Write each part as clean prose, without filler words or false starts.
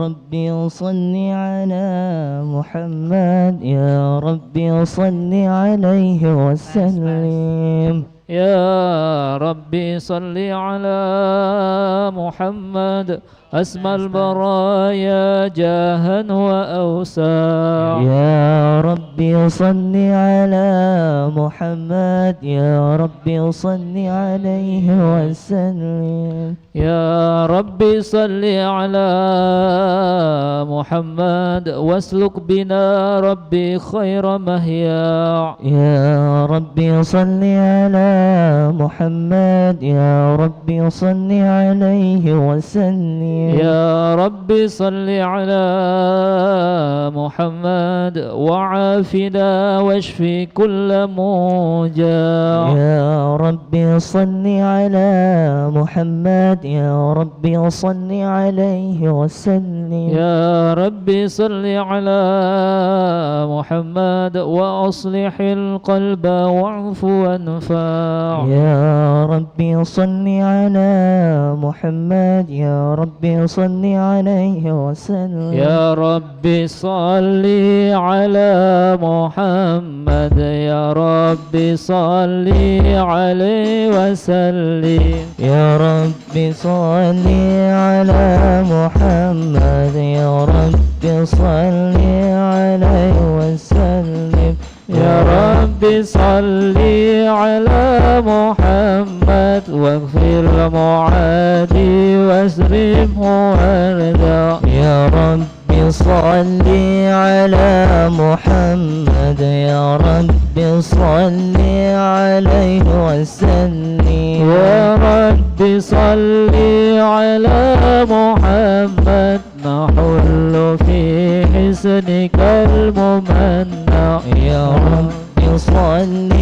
ربي صل على محمد يا ربي صل عليه وسلم يا ربي صل على محمد أسمى البرايا جاها وأوسع. يا ربي صل على محمد يا ربي صل عليه وسلم يا ربي صل على محمد واسلك بنا ربي خير مهيا. يا ربي صل على محمد يا ربي صل عليه وسلم يا ربي صل على محمد وعافنا واشفي كل موجع. يا ربي صل على محمد يا ربي صل عليه وسلم يا ربي صل على محمد وأصلح القلب واعف وانفع. يا ربي صل على محمد يا ربي صل عليه وسلم يا ربي صل على محمد يا ربي صل عليه وسلم. يا ربي صل على محمد يا ربي صل عليه وسلم يا ربي صل على محمد واغفر المعادي واسرمه وارضى. يا ربي صل على محمد يا ربي صل عليه وسلم يا ربي صل على محمد نحل في حسنك الممنع. يا ربي صل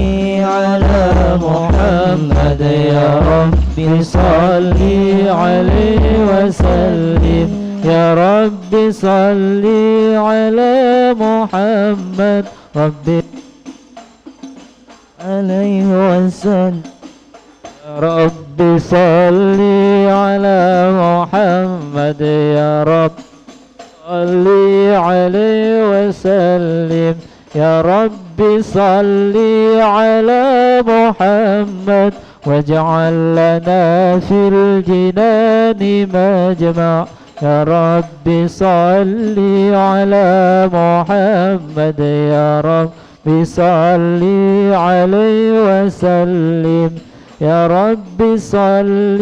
على محمد يا ربي صل عليه وسلم. يا ربي صل على محمد ربي عليه وسلم يا ربي صل على محمد يا رب صل عليه وسلم. يا ربي صل على محمد واجعل لنا في الجنان مجمع. يا ربي صل على محمد يا ربي صل عليه وسلم. يا ربي صل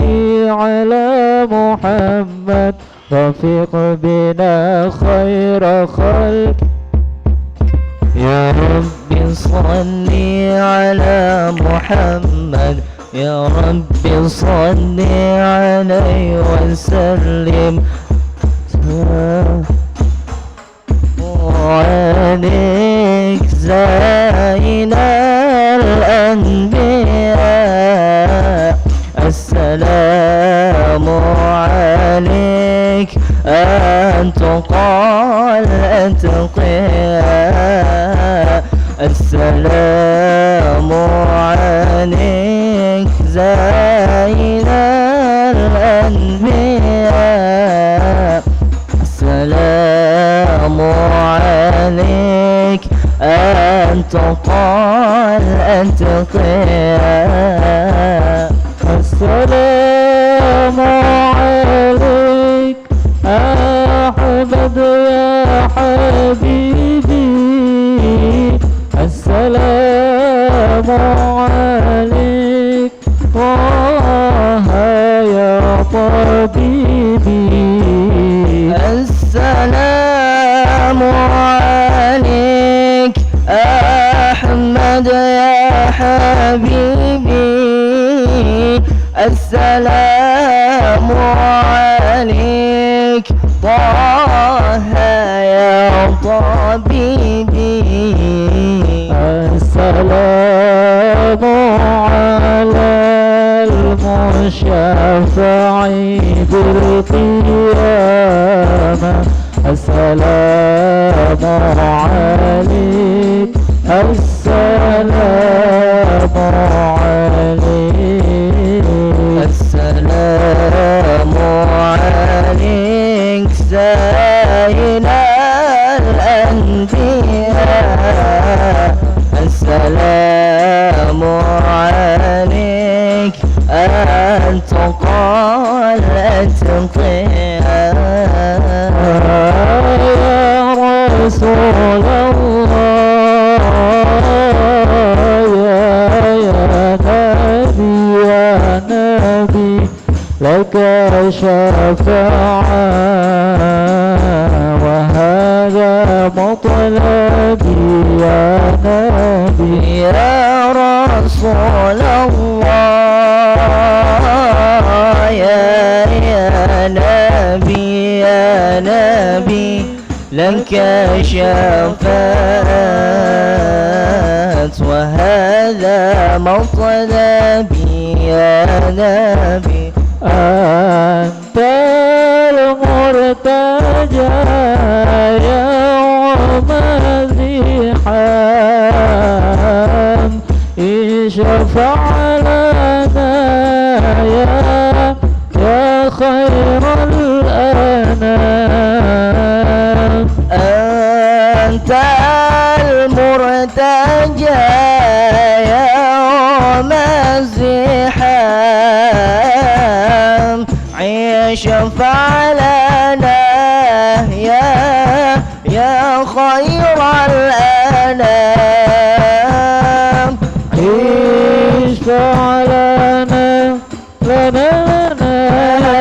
على محمد رفيق بنا خير خلق. يا ربي صل على محمد يا ربي صل عليه وسلم وعليك زين الأنبياء السلام عليك أنت قال أتقياء السلام عليك زين الأنبياء السلام عليك أنت قال أتقياء السلام عليك أحمد يا حبيبي. السلام عليك طه يا طبيبي. السلام عليك أحمد يا حبيبي. السلام عليك طه يا طبيبي. السلام على المشفع بالقيامة. السلام عليك السلام عليك السلام عليك أبقيها يا رسول الله يا نبي لك شفاعة وهذا مطلبي يا نبي يا رسول الله يا نبي يا نبي لك شفاعة وهذا مطلبي يا نبي أنت المرتجى يوم الزحام اشفع لنا يا خير الأنام أنت المرتجى يوم الزحام اشفع لنا يا خير الأنام اشفع لنا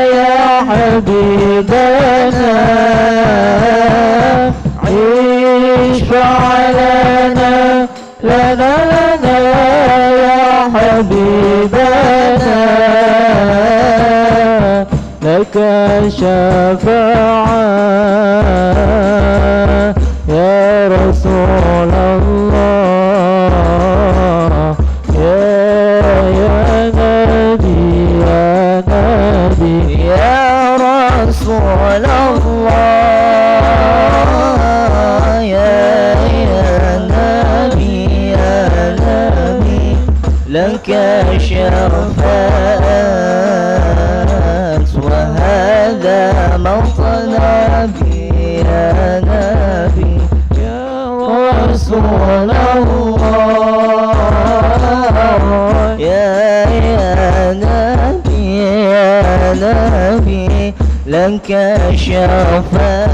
يا حبيبنا اشفع لنا يا حبيبنا لك شفاعة يا رسول الله يا نبي يا رسول الله يا نبي لك شفاعة وهذا مطلبي يا نبي يا رسول الله يا نبي لك شفاعة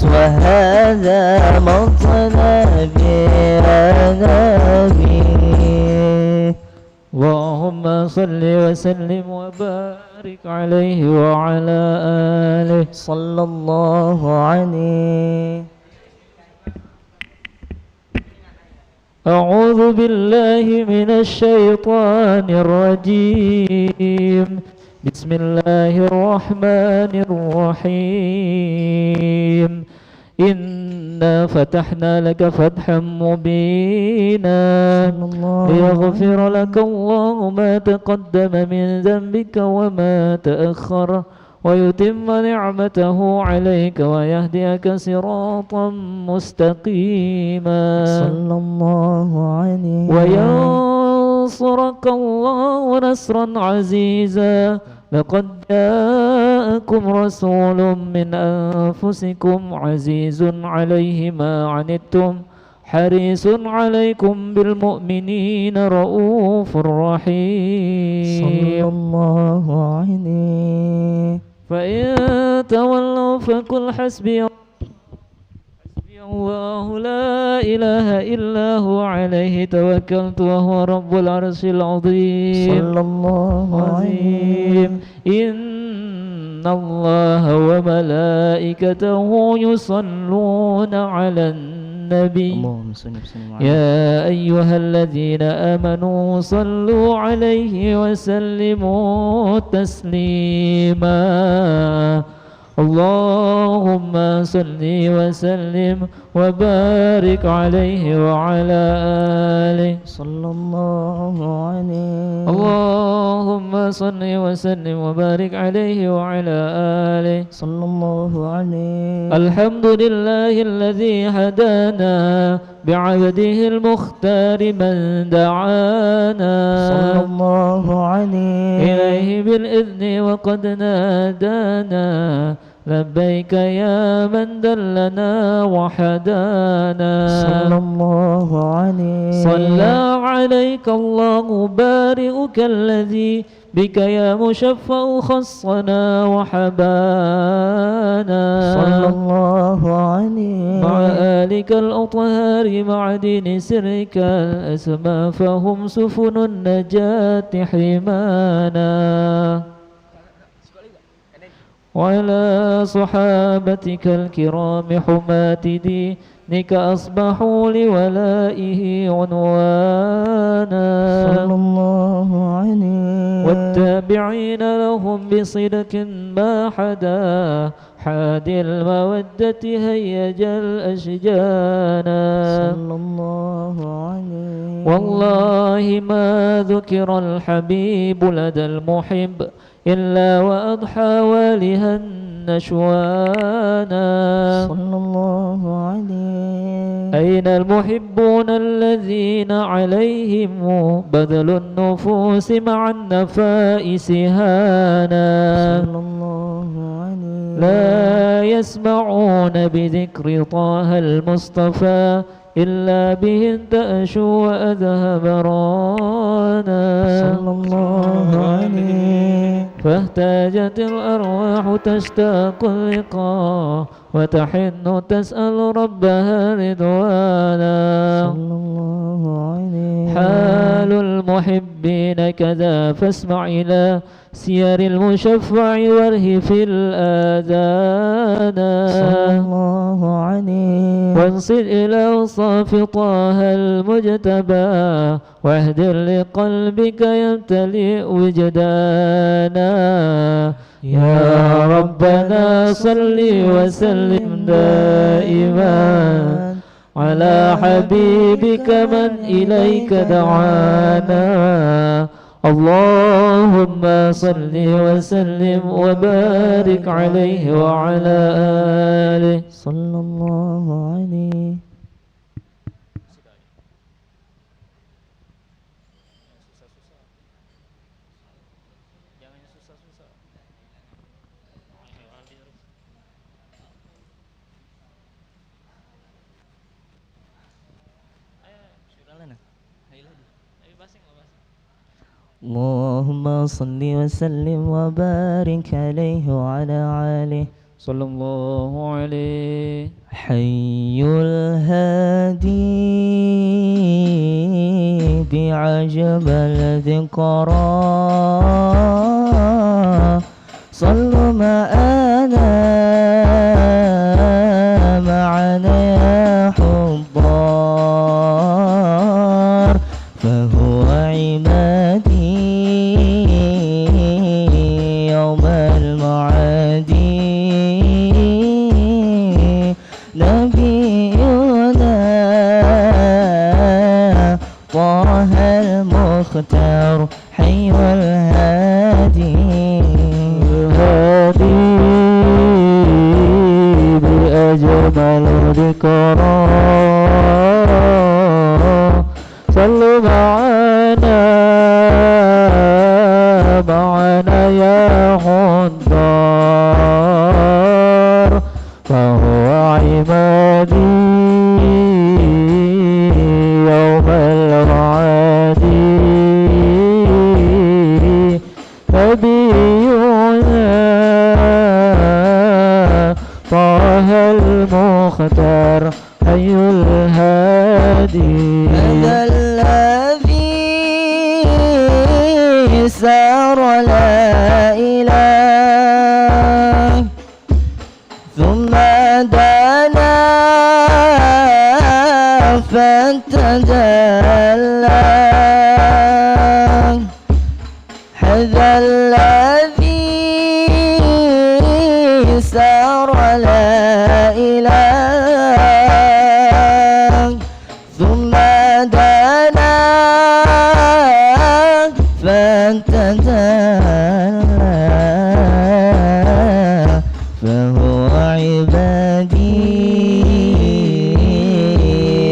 وهذا مطلبي يا نبي اللهم صل وسلم وبارك عليه وعلى آله صلى الله عليه. أعوذ بالله من الشيطان الرجيم. بسم الله الرحمن الرحيم. إنا فتحنا لك فتحا مبينا ليغفر لك الله ما تقدم من ذنبك وما تأخر ويتم نعمته عليك ويهديك صراطا مستقيما صلى الله عليه وينصرك الله نصرا عزيزا. لقد جاءكم رسول من أنفسكم عزيز عليه ما عنتم حريص عليكم بالمؤمنين رؤوف رحيم. صلى الله عليه. فإن تولوا فقل حسبي الله لا إله إلا هو عليه توكلت وهو رب العرش العظيم. صلى الله عليه. إن الله وملائكته يصلون على النبي يا أيها الذين آمنوا صلوا عليه وسلموا تسليما. اللهم صل وسلم وبارك عليه وعلى آله صلى الله عليه. اللهم صل وسلم وبارك عليه وعلى آله صلى الله عليه. الحمد لله الذي هدانا بعبده المختار من دعانا صلى الله عليه. إليه بالإذن وقد نادانا لبيك يا من دلنا وحدانا صلى الله عليه صلى عليك الله بارئك الذي بك يا مشفع خصنا وحبانا صلى الله عليه مع آلك الأطهار مع دين سرك الأسمى فهم سفن النجاة حمانا وعلى صحابتك الكرام حماة دينك أصبحوا لولائه عنوانا صلى الله عليه والتابعين لهم بصدق ما حدا حادي المودة هيج الأشجانا صلى الله عليه والله ما ذكر الحبيب لدى المحب إلا وأضحى والها النشوانا صلى الله عليه أين المحبون الذين عليهم بذل النفوس مع النفائس هانا صلى الله عليه لا يسمعون بذكر طه المصطفى إلا به انتأشوا وأذهب رانا صلى الله عليه فاهتاجت الأرواح تشتاق اللقاء وتحن تسأل ربها رضوانا صلى الله عليه حال المحبين كذا فاسمع إلى سير المشفع وارهف الآذان صلى الله عليه وانصت إلى أوصاف طه المجتبى واهدر لقلبك يمتلئ وجدانا يا ربنا صل وسلم دائما على حبيبك من إليك دعانا اللهم صل وسلم وبارك عليه وعلى آله صلى الله عليه اللهم صل وسلم وبارك عليه وعلى آله صلى الله عليه حي الهادي بعجب الذكرى صلوا معنا يا حضار فهو عمادي يوم المعادي نبينا طه المختار حي الهادي بأجمل ذكرى صلوا معنا يا حضار فهو عمادي يوم المعادي نبينا طه المختار حي الهادي هذا الذي سار لا إله ثم دنا فتدلى هذا الذي سار لا إله ثم دنا فانتدلى فهو عبادي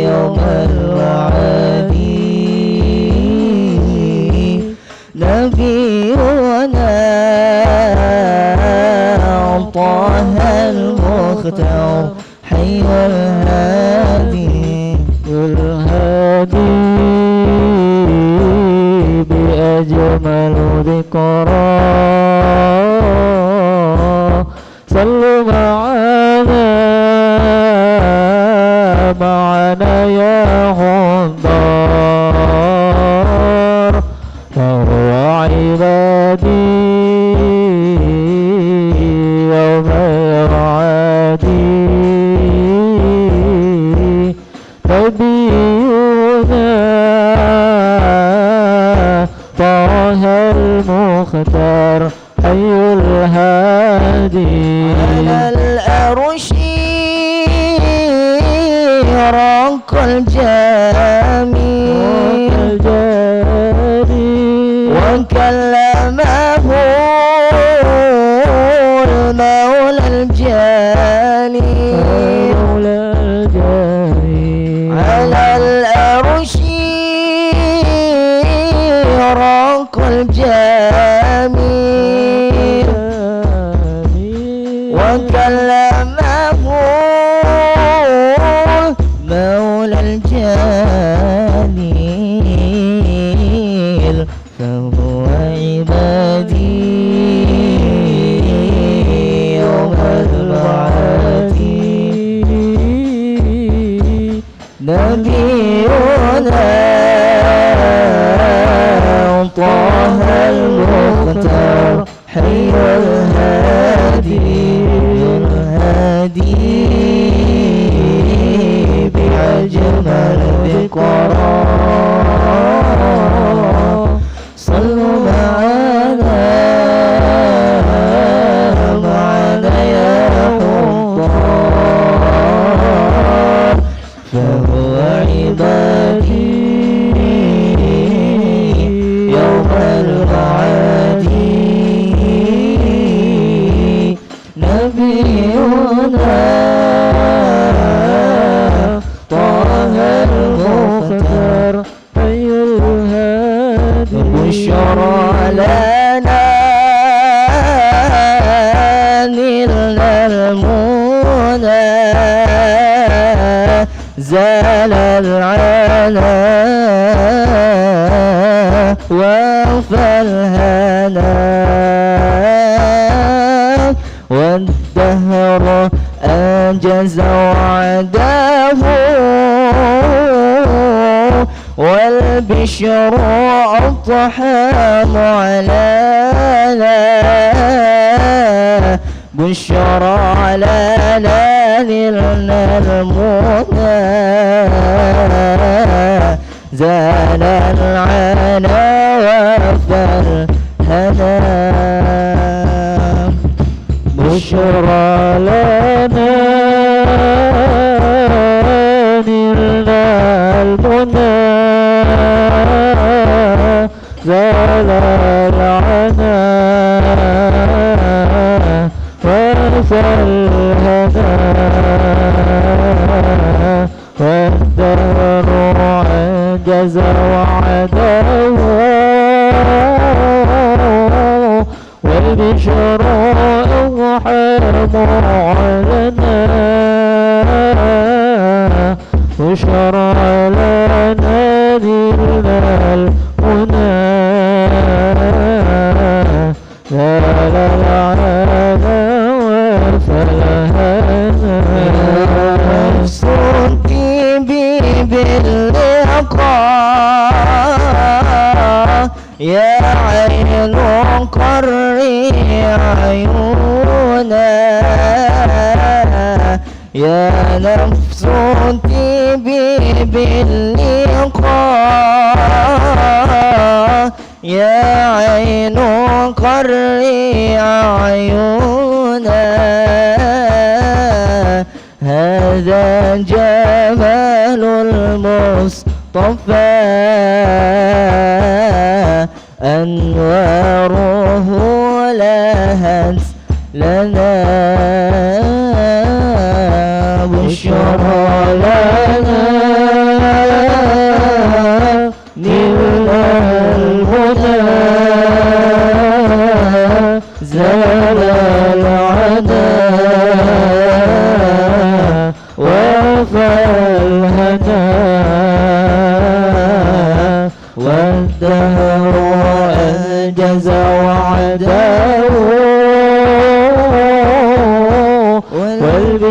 يوم الوعادي نبينا طه المختار حي الهادي الهادي بأجمل ذكرى صلوا معنا يا حضار فهو عبادي يوم يرعادي نبينا طه المختار حي الهادي على الأرش رق الجميل وكلمه المولى الجليل على الأرش رق الجميل وكلمه مولى الجليل فهو عبادي يوم البعث نبينا طه المختار حي الهادي بأجمل ذكرى صلوا معنا يا حضار فهو عبادي يوم المعاد نبينا طه المختار حي الهادي بشرى لنا نلنا المنى زال العنا وفى الهنا والدهر أنجز وعده والبشر أضحى معلنا بشرى لنا نلنا المنى زال العنا وفى الهنا بشرى لنا نلنا المنى زال العنا وفى الهنا والدهر عجز وعده والبشر أضحى معلنا بشرى لنا نلنا المنى زال العنا وفى الهنا نفس طيبي باللقاء يا عين قري عيونا يا نفس طيبي باللقاء يا عين قري عيونا هذا جمال المصطفى أنواره لهت لنا بشرى لنا نلنا المنى زال العنا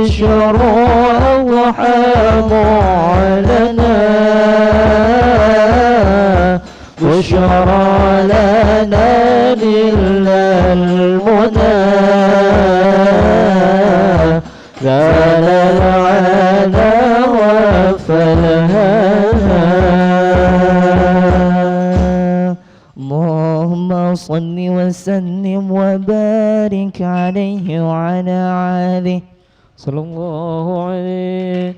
بالشروع أضحى معلنا بشرى لنا لله المنى زال العنا وفلها اللهم صل وسلم وبارك عليه وعلى آله صلى الله عليه.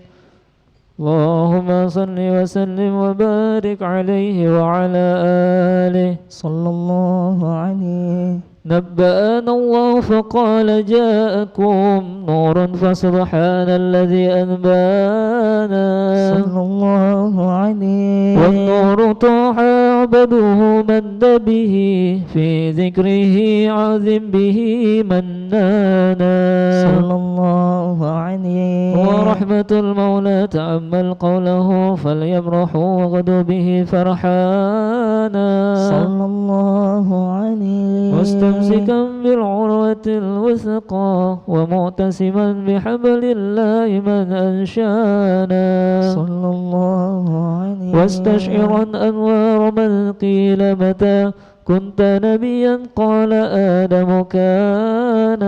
اللهم صل وسلم وبارك عليه وعلى آله صلى الله عليه. نبأنا الله فقال جاءكم نور فسبحان الذي أنبانا صلى الله عليه. والنور طاح عبده من به في ذكره عظم به منانا صلى الله عليه. ورحمة المولى تأمل قوله فليبرحوا وغدوا به فرحانا صلى الله عليه. مستمسكا بالعروة الوثقى ومعتصما بحبل الله من أنشانا صلى الله عليه. واستشعرا أنوار من قيل متى كنت نبيا قال آدم كان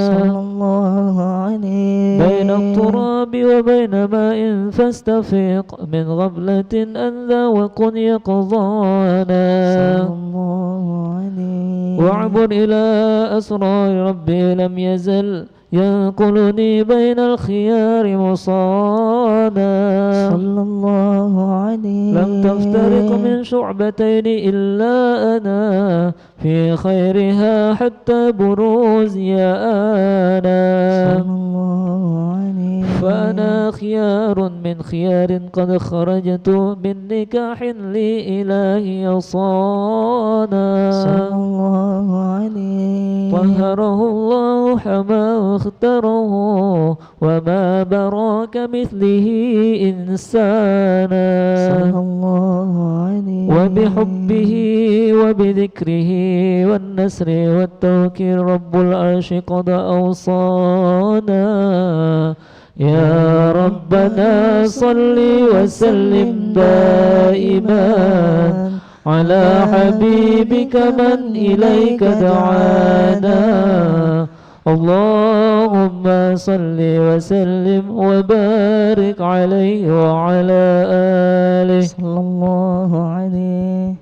صلى الله عليه. بين التراب وبين ماء فاستفيق من غفلة أنذى وكن يقظانا صلى الله عليه. واعبر إلى أسرار ربي لم يزل ينقلني بين الخيار مصانا صلى الله عليه. لم تفترق من شعبتين إلا أنا في خيرها حتى بروز يا أنا صلى الله عليه. فأنا خيار من خيار قد خرجت من نكاح لي إلهي صانا صلى الله عليه. طهره الله حماه واختاره وما براك مثله إنسانا صلى الله عليه. وبحبه وبذكره والنسر والتوكيل رب العرش قد أوصانا يا ربنا صل وسلم دائما على حبيبك من إليك دعانا اللهم صل وسلم وبارك عليه وعلى آله صلى الله عليه.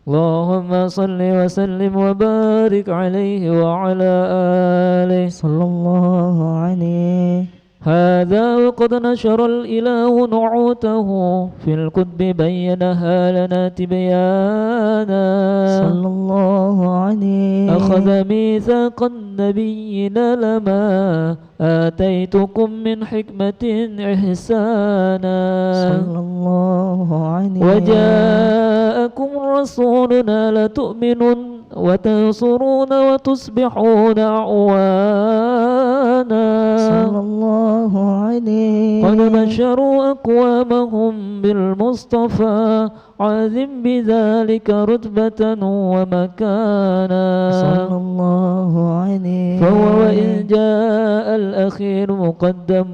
اللهم صل وسلم وبارك عليه وعلى آله صلى الله عليه. هذا وقد نشر الإله نعوته في الكتب بينها لنا تبيانا صلى الله عليه. أخذ ميثاق النبيين لما آتيتكم من حكمة إحسانا صلى الله عليه. وجاءكم رسولنا لتؤمنن وتنصرون وتصبحون أعوانا صلى الله عليه. قد بشروا أقوامهم بالمصطفى عاذم بذلك رتبة ومكانا صلى الله عليه. فهو وإن جاء الأخير مقدم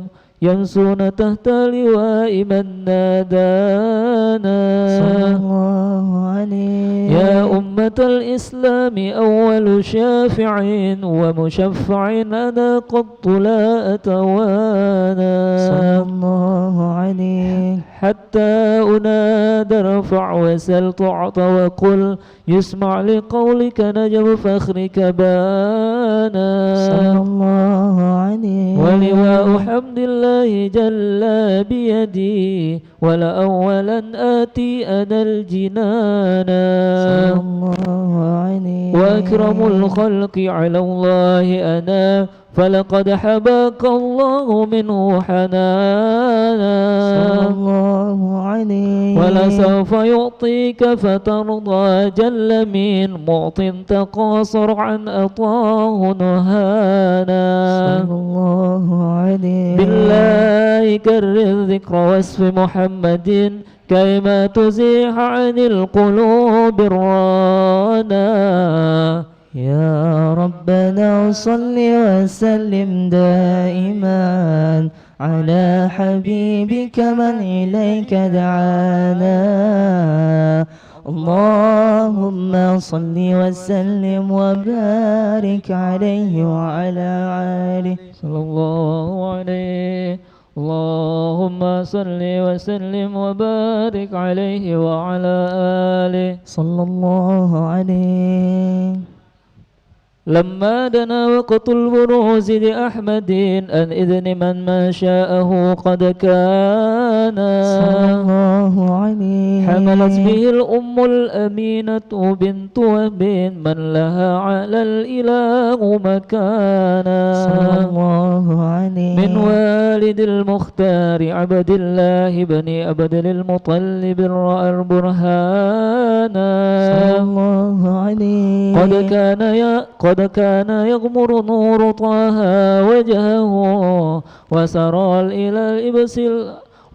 يمسون تحت لواء من نادانا صلى الله عليه. يا أمة الإسلام أول شافع ومشفع أنا قد لا أتوانى صلى الله عليه. حتى أنادى ارفع وسل تعطى وقل يسمع لقولك نجم فخرك بانا صلى الله عليه. ولواء حمد الله جل بيدي ولأولا آتي أنا الجنانا صلى الله عليه. وأكرم الخلق على الله أنا فلقد حباك الله منه حنانا صلى الله عليه. ولسوف يعطيك فترضى جل من معط تقاصر عن أطاه نهانا صلى الله عليه. بالله كرر ذكر وصف محمد كيما تزيح عن القلوب الرانا يا ربنا صل وسلم دائما على حبيبك من إليك دعانا. اللهم صل وسلم وبارك عليه وعلى آله صلى الله عليه. اللهم صل وسلم وبارك عليه وعلى آله صلى الله عليه. لما دنا وقت البروز لأحمد أن إذن من شاءه قد كان صلى الله عليه. حملت به الأم الأمينة بنت وهب من لها على الإله مكانا صلى الله عليه. من والد المختار عبد الله بن عبد المطلب رأى البرهانا صلى الله عليه. قد كان يغمر نور طه وجهه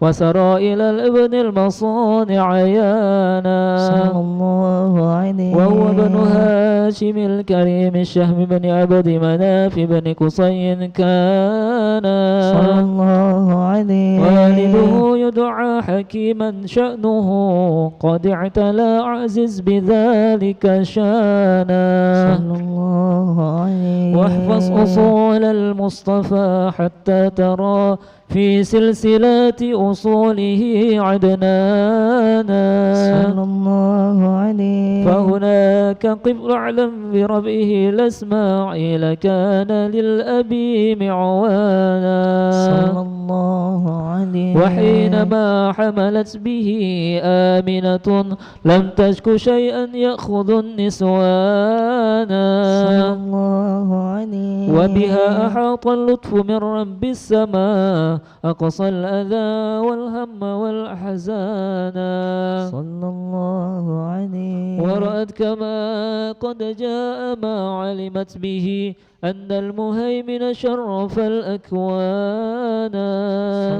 وسرى إلى الابن المصانع عيانا صلى الله عليه. وهو بن هاشم الكريم الشهم بن عبد مناف بن قصي كان صلى الله عليه. والده يدعى حكيما شأنه قد اعتلى عزز بذلك شانا صلى الله عليه. واحفظ أصول المصطفى حتى ترى في سلسلات أصوله عدنانا صلى الله عليه. فهناك قف اعلم بربه لإسماعيل كان للأبي معوانا صلى الله عليه. وحينما حملت به آمنة لم تشك شيئا يأخذ النسوانا صلى الله عليه. وبها أحاط اللطف من رب السماء أقصى الأذى والهم والأحزان صلى الله عليه. ورأت كما قد جاء ما علمت به أن المهيمن شرف الأكوان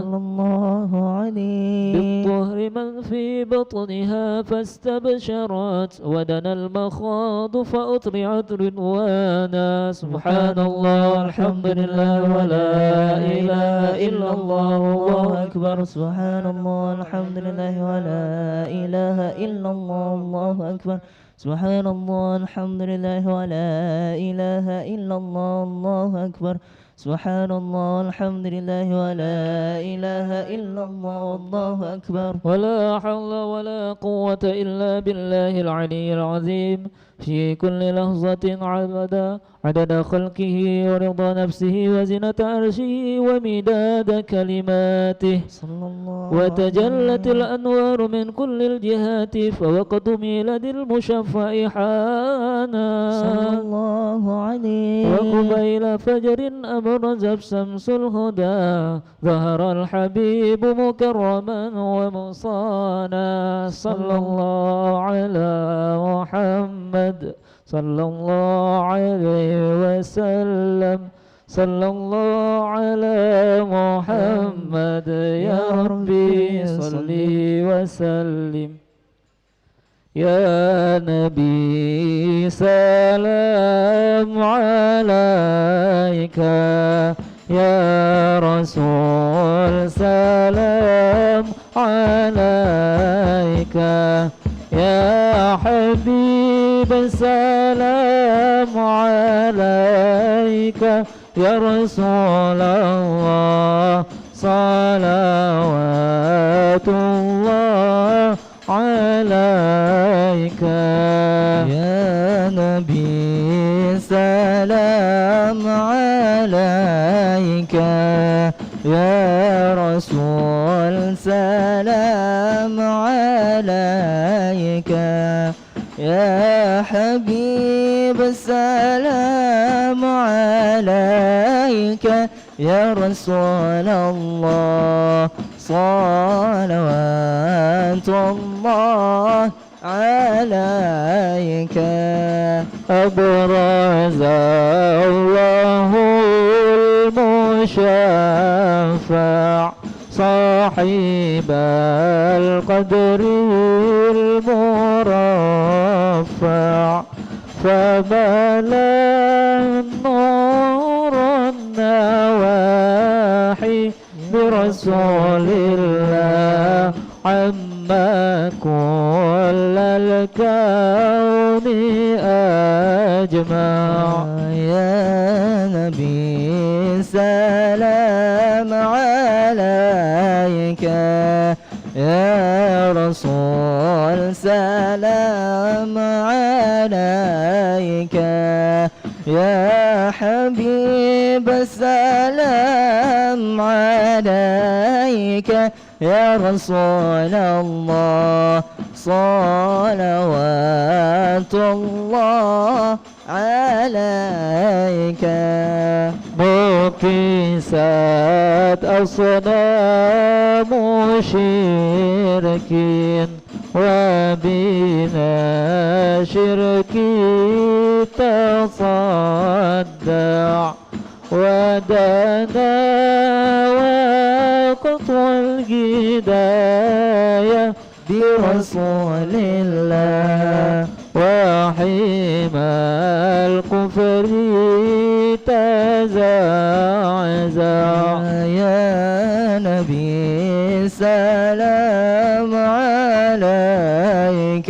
صلى الله عليه. بالطهر من في بطنها فاستبشرت ودنا المخاض فأطرعت رضوانا سبحان الله والحمد لله ولا إله إلا الله والله أكبر سبحان الله الحمد لله ولا إله إلا الله الله أكبر سبحان الله الحمد لله ولا إله إلا الله الله أكبر سبحان الله الحمد لله ولا إله إلا الله الله أكبر ولا حول ولا قوة إلا بالله العلي العظيم في كل لحظة عدد خلقه ورضا نفسه وزنة عرشه ومداد كلماته صلى الله وتجلت الأنوار من كل الجهات فوقت ميلاد المشفع حانا صلى الله عليه. وقبيل فجر أبرز شمس الهدى ظهر الحبيب مكرما ومصانا صلى الله على محمد صلى الله عليه وسلم صلى الله على محمد يا ربي صل وسلم يا نبي سلام عليك يا رسول سلام عليك يا حبيب سلام عليك يا رسول الله صلوات الله عليك يا نبي سلام عليك يا رسول سلام عليك يا حبيب سلام عليك يا رسول الله صلوات الله عليك أبرز الله المشفع صاحب القدر المرفع فملا نور النواحي برسول الله عما كل الكون أجمع. يا نبي سلام عليك، يا رسول سلام عليك، يا حبيب سلام عليك، يا رسول الله صلوات الله عليك. مكسات أصنام شرك وبنا شركي تصدع، ودنا وقت الهداية برسول الله، وحمى الكفر تزعزع. يا نبي سلام عليك،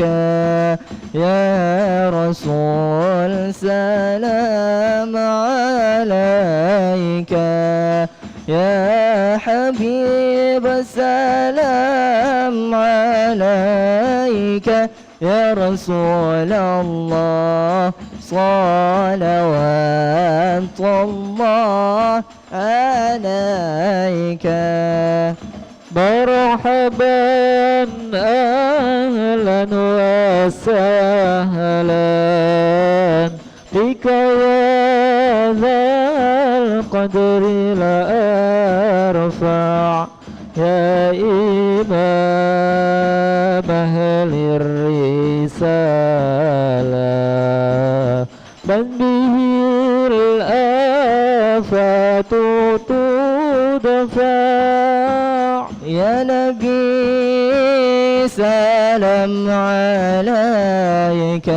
يا رسول سلام عليك، يا حبيب سلام عليك، يا رسول الله صلوات الله عليك. مرحبا أهلا وسهلا بك يا ذا القدر الأرفع، يا إمام أهل الرسالة، من به الآفات تدفع. يا نبي سلام عليك،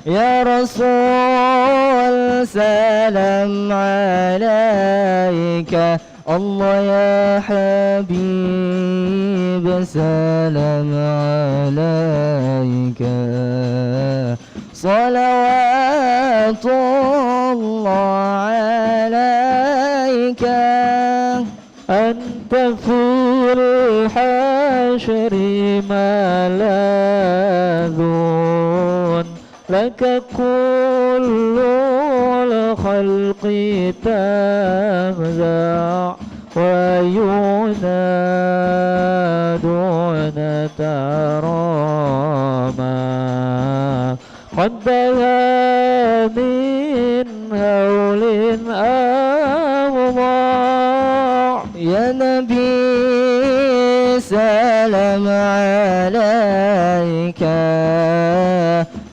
يا رسول سلام عليك، الله يا حبيب سلام عليك، صلوات الله عليك. أنت في الحشر ملاذ، لك كل الخلق تفزع، وينادون تراما قد بها من هول أوضاع. يا نبي سلام عليك،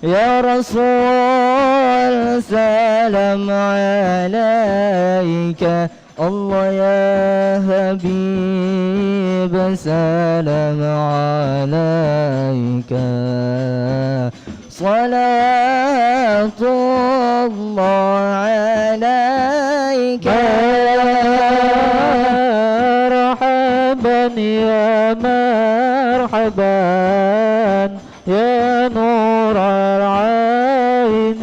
يا رسول سلام عليك، الله يا حبيب سلام عليك، صلاة الله عليك. مرحبا يا مرحبا يا نور العين،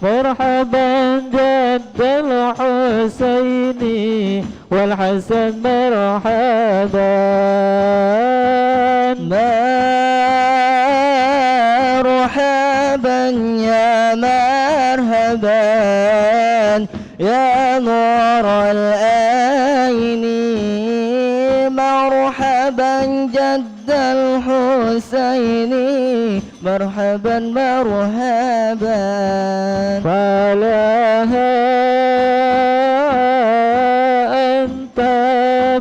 مرحبا جد الحسين والحسن، مرحبا مرحبا يا مرحبا يا نور العين، مرحبا جد الحسين، مرحبا مرحبا. فلاها أنت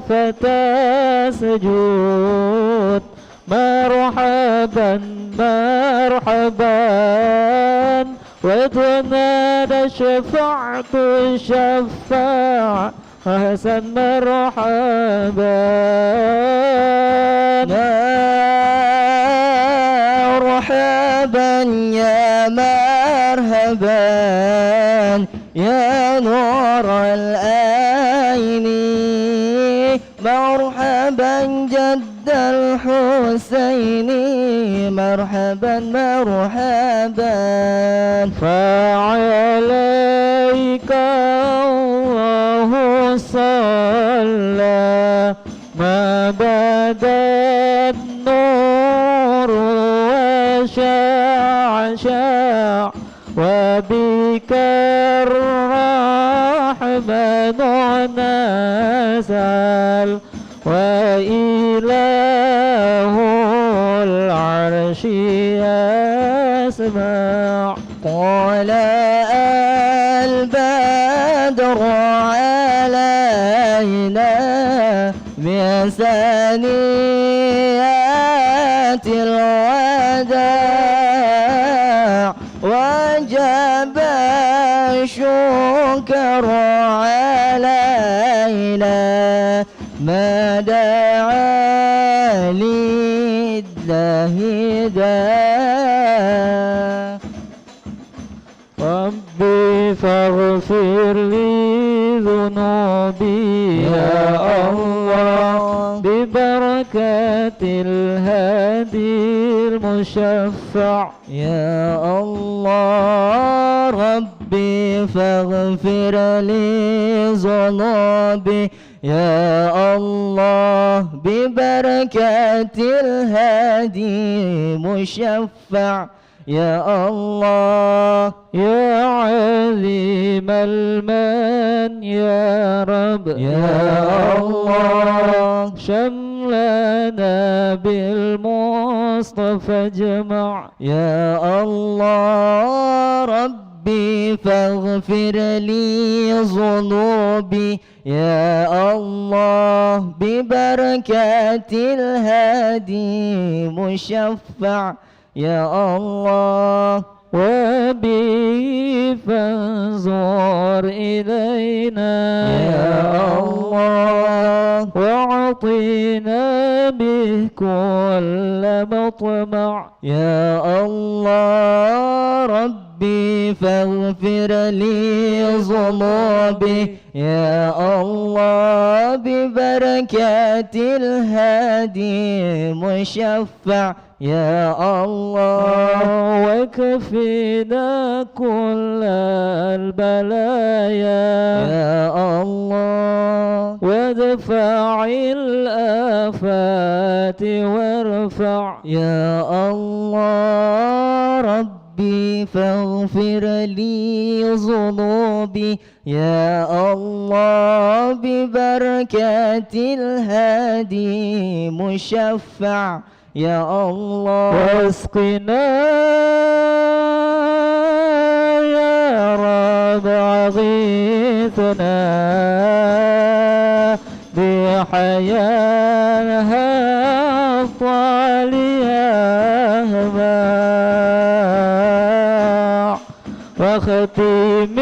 فتى سجود، مرحبا مرحبا، وتنادى شفعت الشفاع حسن، مرحبا مرحبا مرحبا يا مرحبا يا نور العين مرحبا جد الحسين مرحبا مرحبا فعليك الله صلى ما بدا النور وشعشع وبك الرحمن نزل وإله العرش يسمع قال البدر علينا بثنيات الوداع وجب الشكر علينا ما دعا لله داع ربي فاغفر لي ذنوبي يا الله ببركة الهادي المشفع يا الله ربي فاغفر لي ذنوبي يا الله ببركة الهادي مشفع يا الله يا عظيم المن يا رب يا الله شملنا بالمصطفى جمع يا الله ربي فاغفر لي ذنوبي يا الله ببركة الهادي مشفع يا الله وبه فانظر إلينا يا الله واعطينا به كل مطمع يا الله ربي فاغفر لي ذنوبي يا الله ببركة الهادي مشفع يا الله وكفينا كل البلايا يا الله وادفع الآفات وارفع يا الله ربي فاغفر لي ذنوبي يا الله ببركة الهادي مشفع يا الله واسقنا يا رب أغيثنا بحياها الطالية وختم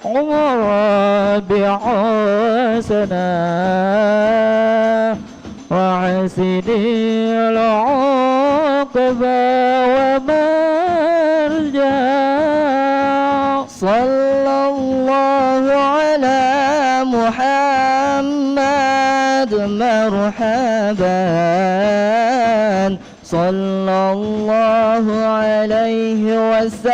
العمر بحسنا وحسن العقبى ومرجع صلى الله على محمد مرحبا صلى الله عليه وسلم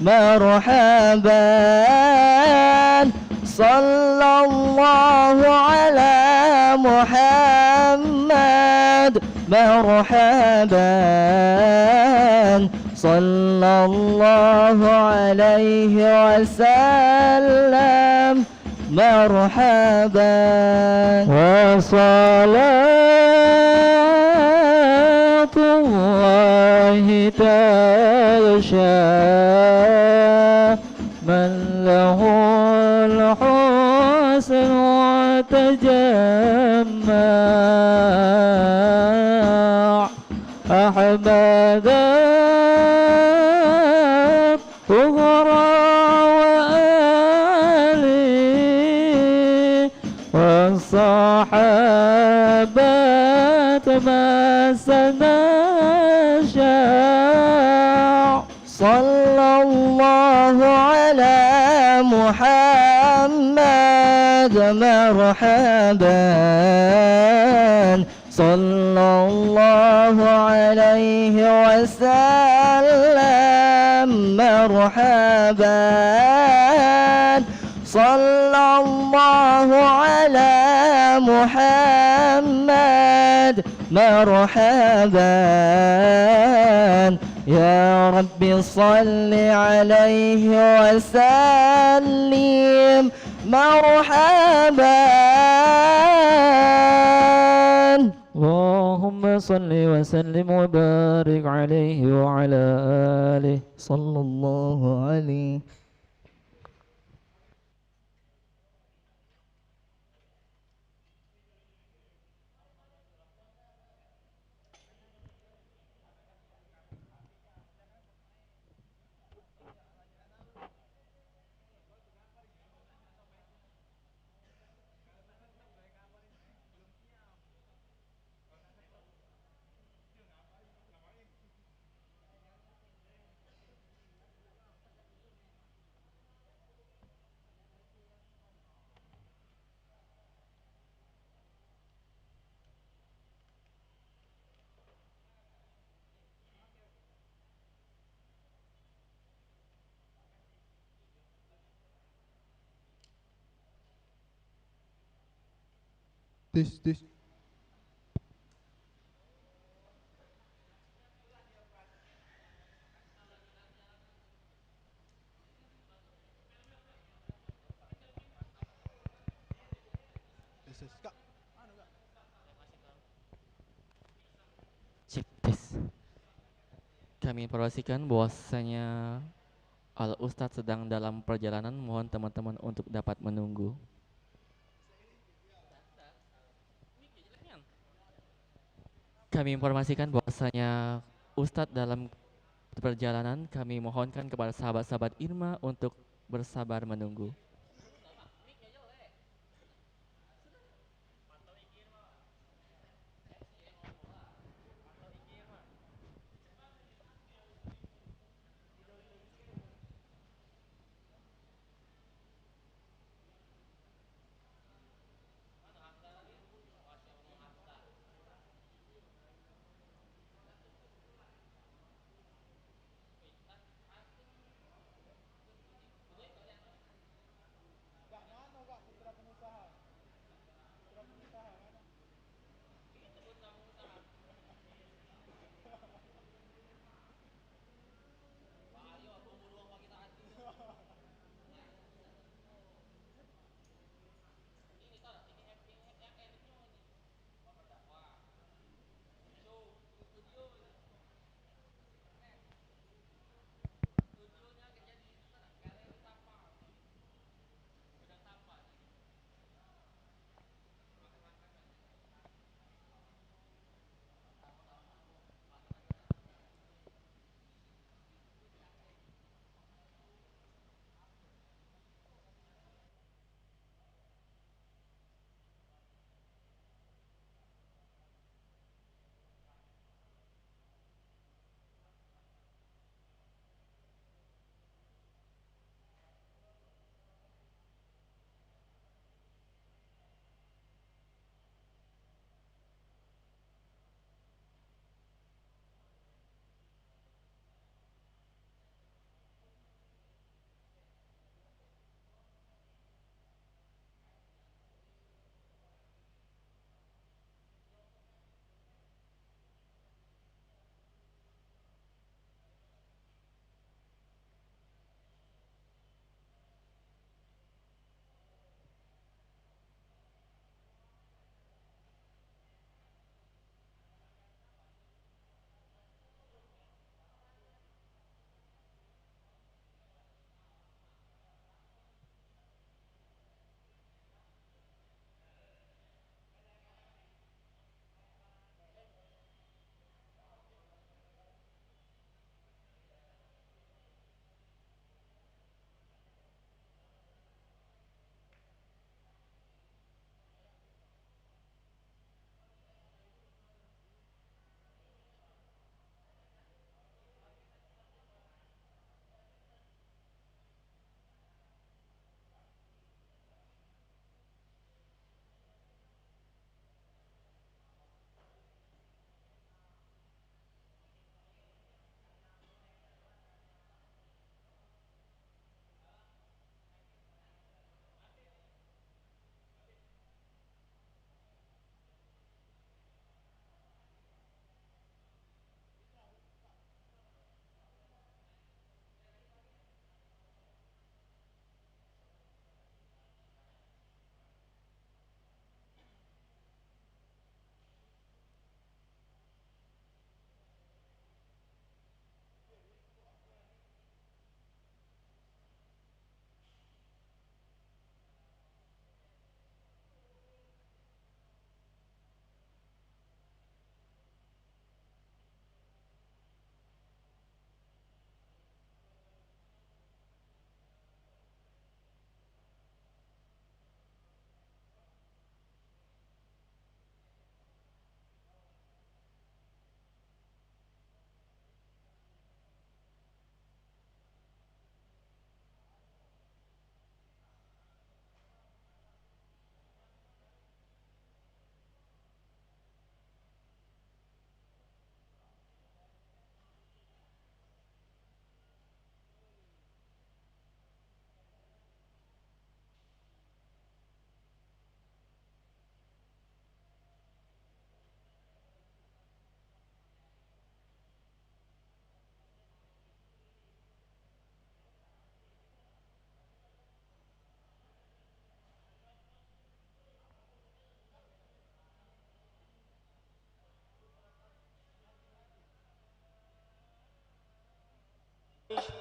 مرحبا صلى الله على محمد مرحبا صلى الله عليه وسلم مرحبا وصلاة الله تغشى من له الحسن وتجمع أحمد طهرا وآله والصحابة ما سنشاء. صلى الله على محمد مرحبا، صلى الله عليه وسلم مرحبا، صلى الله على محمد مرحبا، يا رب صل عليه وسلم مرحبا. اللهم صل وسلم وبارك عليه وعلى آله. صلى الله عليه. Tes. Cek tes. Kami informasikan bahwasanya Al Ustadz sedang dalam perjalanan, mohon teman-teman untuk dapat menunggu. Kami informasikan bahwasanya Ustadz dalam perjalanan, kami mohonkan kepada sahabat-sahabat Irma untuk bersabar menunggu.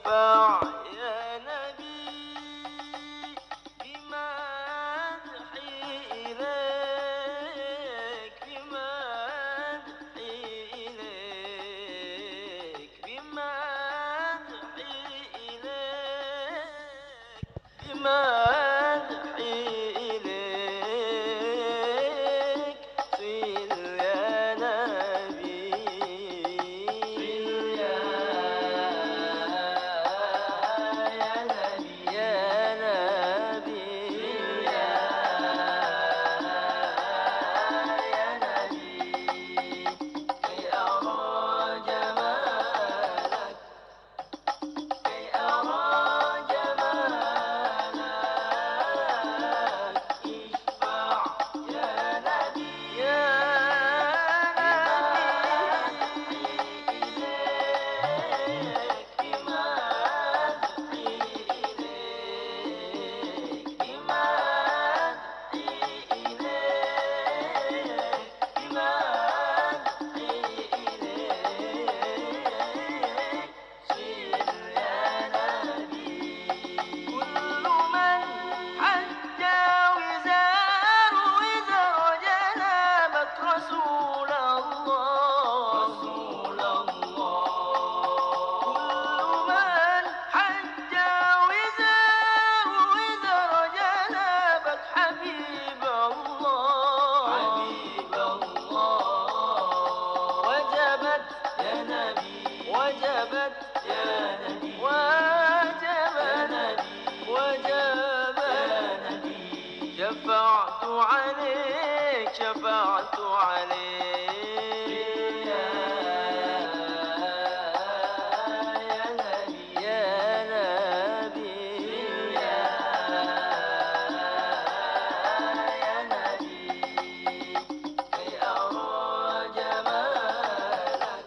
اشفع يا نبي بمدحي إليك بمدحي إليك بمدحي إليك بمدحي إليك صل يا نبي صل يا نبي يا نبي صل يا نبي كي أرى جمالك كي أرى جمالك اشفع يا نبي يا نبي إليك بمدحي إليك بمدحي إليك بمدحي إليك صل يا نبي كل من حج وزار جنابك رسول الله رسول الله كل من حج وزار جنابك حبيب الله حبيب الله وجبت يا نبي وجبت يا نبي وجبت يا نبي وجبت يا نبي شفعت عليك شفعت عليك يا نبي يا نبي يا نبي كي أرى جمالك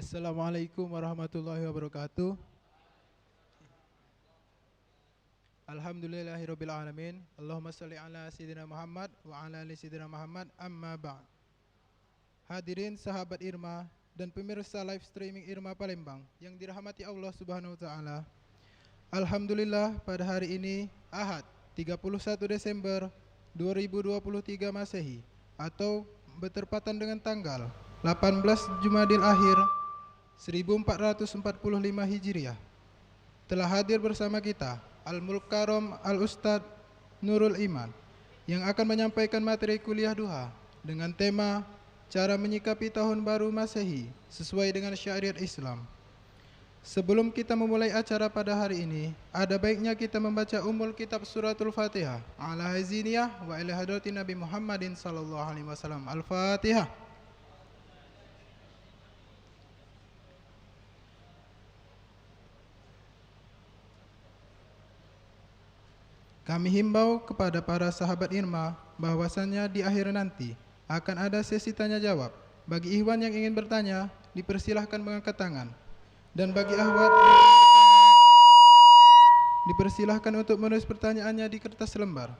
Assalamualaikum warahmatullahi wabarakatuh. Alhamdulillahirabbil alamin. Allahumma shalli ala sayyidina Muhammad wa ala ali sayyidina Muhammad, amma ba'd. Hadirin sahabat Irma dan pemirsa live streaming Irma Palembang yang dirahmati Allah Subhanahu wa taala. Alhamdulillah pada hari ini Ahad 31 Desember 2023 Masehi atau bertepatan dengan tanggal 18 Jumadil Akhir 1445 Hijriah telah hadir bersama kita Al-Mulk Karom Al-Ustadz Nurul Iman yang akan menyampaikan materi kuliah duha dengan tema cara menyikapi tahun baru Masehi sesuai dengan syariat Islam. Sebelum kita memulai acara pada hari ini, ada baiknya kita membaca umul kitab suratul Fatihah ala haziniyah wa ila hadrati Nabi Muhammadin sallallahu alaihi wasallam. Al-Fatihah. Kami himbau kepada para sahabat Irma bahwasannya di akhir nanti akan ada sesi tanya jawab. Bagi ikhwan yang ingin bertanya, dipersilahkan mengangkat tangan. Dan bagi akhwat, dipersilahkan untuk menulis pertanyaannya di kertas lembar.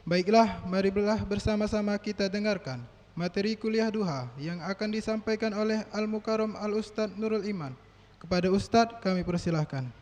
Baiklah, marilah bersama-sama kita dengarkan materi kuliah duha yang akan disampaikan oleh Al-Mukarram Al-Ustadz Nurul Iman. Kepada Ustadz kami persilahkan.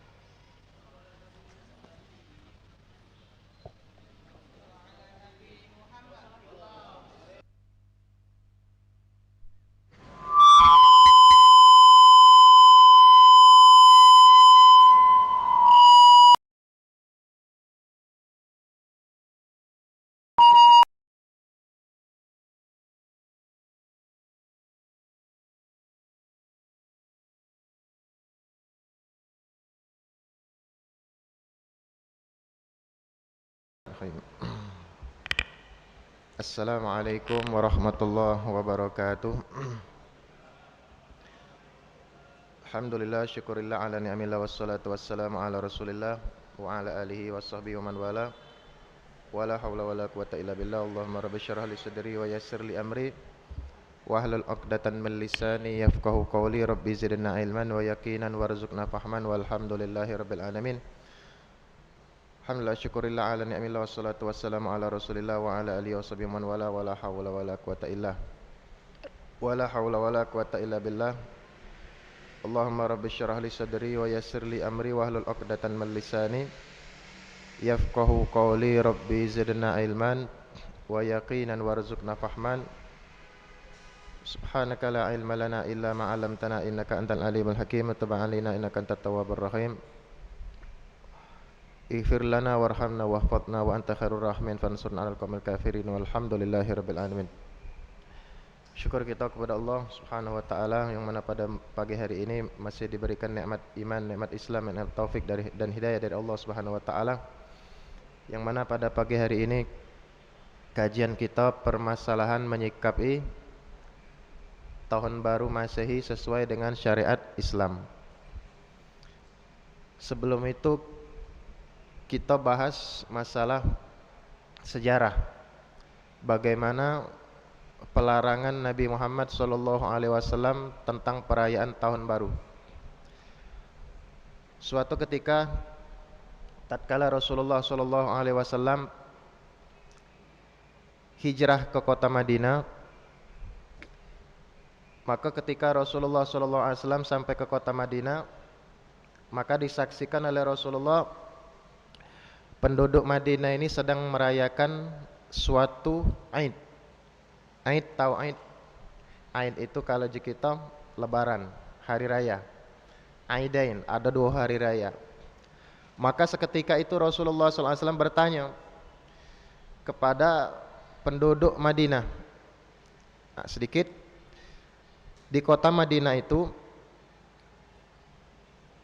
Assalamualaikum warahmatullahi wabarakatuh. Alhamdulillah, syukurillah ala ni'amillah, wassalatu wassalamu ala rasulillah wa ala alihi wa sahbihi wa man wala. Wala hawla wala quwata illa billah. Allahumma rabbi syrah li sadri wa yassir li amri wahlul 'uqdatan min lisani yafqahu qawli. Rabbi zidna ilman wa yaqinan warzuqna fahman. Walhamdulillahi rabbil alamin. Alhamdulillah, syukurillah ala ni'amillah, wassalatu wassalamu ala rasulillah wa ala alihi wa sahbihi man wala. Wala hawla wala quwata illa billah. Allahumma rabbi syrah li sadri wa yassir li amri wahlul 'uqdatan min lisani yafqahu qawli. Rabbi zidna ilman wa yaqinan warzuqna fahman. Subhanaka la ilma lana illa ma 'allamtana innaka antal alimul hakim. Tub 'alaina innaka antat tawwabur rahim. Ighfir lana warhamna wahfadna wa anta khairur rahimin fansurna 'alal qaumil kafirin. Walhamdulillahi rabbil alamin. Syukur kita kepada Allah Subhanahu wa taala yang mana pada pagi hari ini masih diberikan nikmat iman, nikmat Islam, nikmat taufik dan hidayah dari Allah Subhanahu wa taala. Yang mana pada pagi hari ini kajian kita permasalahan menyikapi tahun baru Masehi sesuai dengan syariat Islam. Sebelum itu kita bahas masalah sejarah bagaimana pelarangan Nabi Muhammad SAW tentang perayaan tahun baru. Suatu ketika tatkala Rasulullah SAW hijrah ke kota Madinah, maka ketika Rasulullah SAW sampai ke kota Madinah, maka disaksikan oleh Rasulullah penduduk Madinah ini sedang merayakan suatu Aid. Aid, tahu Aid? Aid itu kalau di kita lebaran, hari raya. Aidain, ada 2 hari raya. Maka seketika itu Rasulullah SAW bertanya kepada penduduk Madinah. Nah, sedikit di kota Madinah itu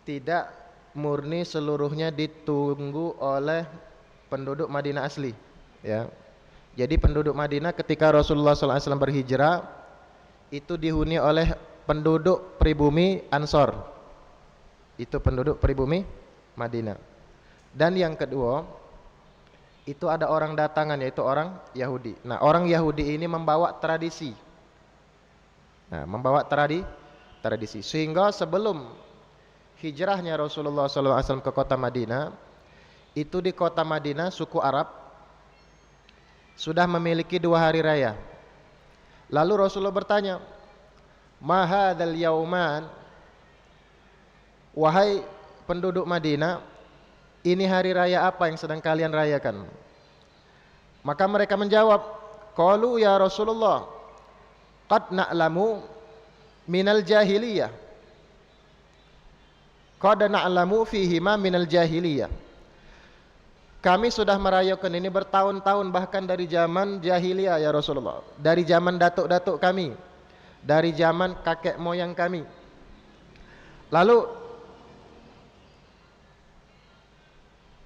tidak murni seluruhnya ditunggu oleh penduduk Madinah asli, ya. Jadi penduduk Madinah ketika Rasulullah SAW berhijrah itu dihuni oleh penduduk pribumi Ansor. Itu penduduk pribumi Madinah. Dan yang kedua, itu ada orang datangan yaitu orang Yahudi. Nah, orang Yahudi ini membawa tradisi. Nah, membawa tradisi. Sehingga sebelum hijrahnya Rasulullah SAW ke kota Madinah, itu di kota Madinah suku Arab sudah memiliki 2 hari raya. Lalu Rasulullah bertanya, "Ma hadzal yauman?" Wahai penduduk Madinah, ini hari raya apa yang sedang kalian rayakan? Maka mereka menjawab, qalu ya Rasulullah, qad na'lamu minal jahiliyah. Qad na'lamu fihima minal jahiliyah. Kami sudah merayakan ini bertahun-tahun, bahkan dari zaman jahiliyah ya Rasulullah. Dari zaman datuk-datuk kami, dari zaman kakek moyang kami. Lalu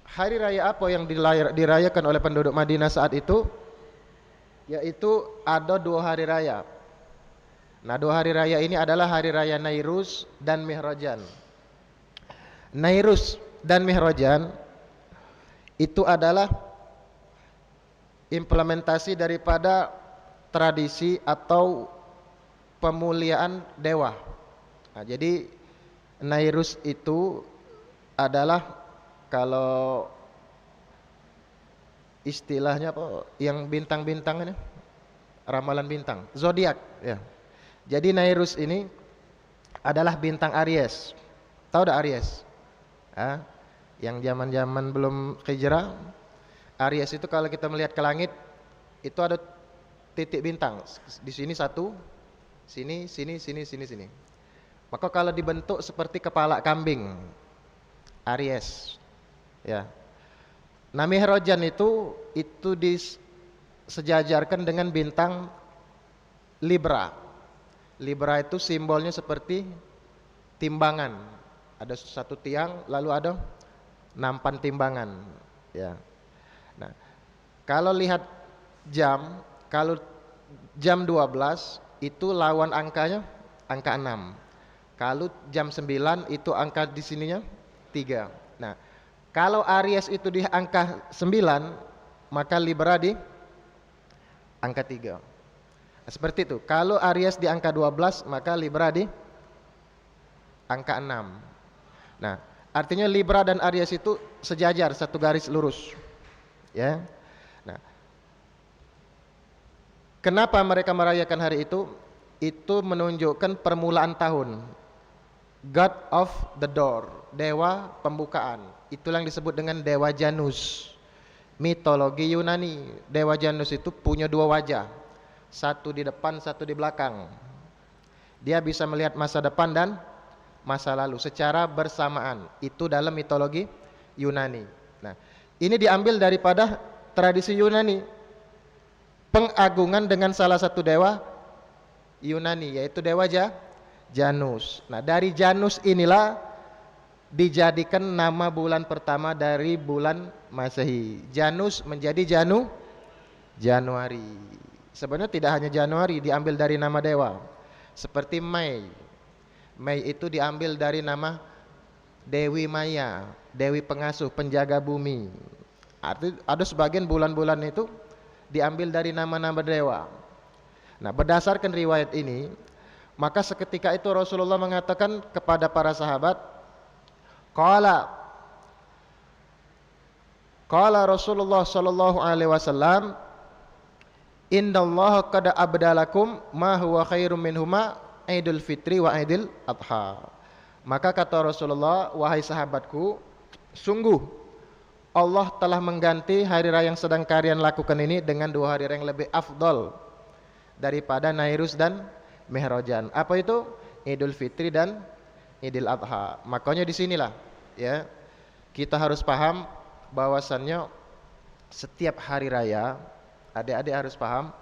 hari raya apa yang dirayakan oleh penduduk Madinah saat itu? Yaitu ada 2 hari raya. Nah, 2 hari raya ini adalah hari raya Nairuz dan Mihrajan. Nairuz dan Mihrajan itu adalah implementasi daripada tradisi atau pemuliaan dewa. Nah, jadi Nairuz itu adalah, kalau istilahnya apa, yang bintang-bintang ini, ramalan bintang, zodiak ya. Jadi Nairuz ini adalah bintang Aries. Tahu dah Aries? Yang zaman-zaman belum hijrah, Aries itu kalau kita melihat ke langit itu ada titik bintang. Di sini 1, sini, sini, sini, sini, sini. Maka kalau dibentuk seperti kepala kambing, Aries. Ya. Nah, Mihrajan itu disejajarkan dengan bintang Libra. Libra itu simbolnya seperti timbangan. Ada 1 tiang, lalu ada 6 timbangan. Ya. Nah, kalau lihat jam, kalau jam 12 itu lawan angkanya angka 6. Kalau jam 9 itu angka di sininya 3. Nah, kalau Aries itu di angka 9, maka Libra di angka 3. Nah, seperti itu. Kalau Aries di angka 12, maka Libra di angka 6. Nah, artinya Libra dan Aries itu sejajar, 1 garis lurus. Ya. Nah, kenapa mereka merayakan hari itu? Itu menunjukkan permulaan tahun. God of the door, dewa pembukaan. Itulah yang disebut dengan Dewa Janus. Mitologi Yunani, Dewa Janus itu punya 2 wajah. 1 di depan, 1 di belakang. Dia bisa melihat masa depan dan masa lalu secara bersamaan. Itu dalam mitologi Yunani. Nah, ini diambil daripada tradisi Yunani. Pengagungan dengan salah satu dewa Yunani, yaitu Dewa Janus. Nah, dari Janus inilah dijadikan nama bulan pertama dari bulan Masehi. Janus menjadi Januari. Sebenarnya tidak hanya Januari diambil dari nama dewa. Seperti Mei. Mei itu diambil dari nama Dewi Maya, Dewi Pengasuh, penjaga bumi. Ada sebagian bulan-bulan itu diambil dari nama-nama dewa. Nah, berdasarkan riwayat ini, maka seketika itu Rasulullah mengatakan kepada para sahabat, Qala Rasulullah sallallahu alaihi wasallam, innallaha qad abdalakum ma huwa khairum minhuma Idul Fitri wa Idul Adha. Maka kata Rasulullah, wahai sahabatku, sungguh Allah telah mengganti hari raya yang sedang kalian lakukan ini dengan 2 hari raya yang lebih afdol daripada Nairuz dan Mihrajan. Apa itu? Idul Fitri dan Idul Adha. Makanya disinilah ya, kita harus paham bahwasannya setiap hari raya, adik-adik harus paham,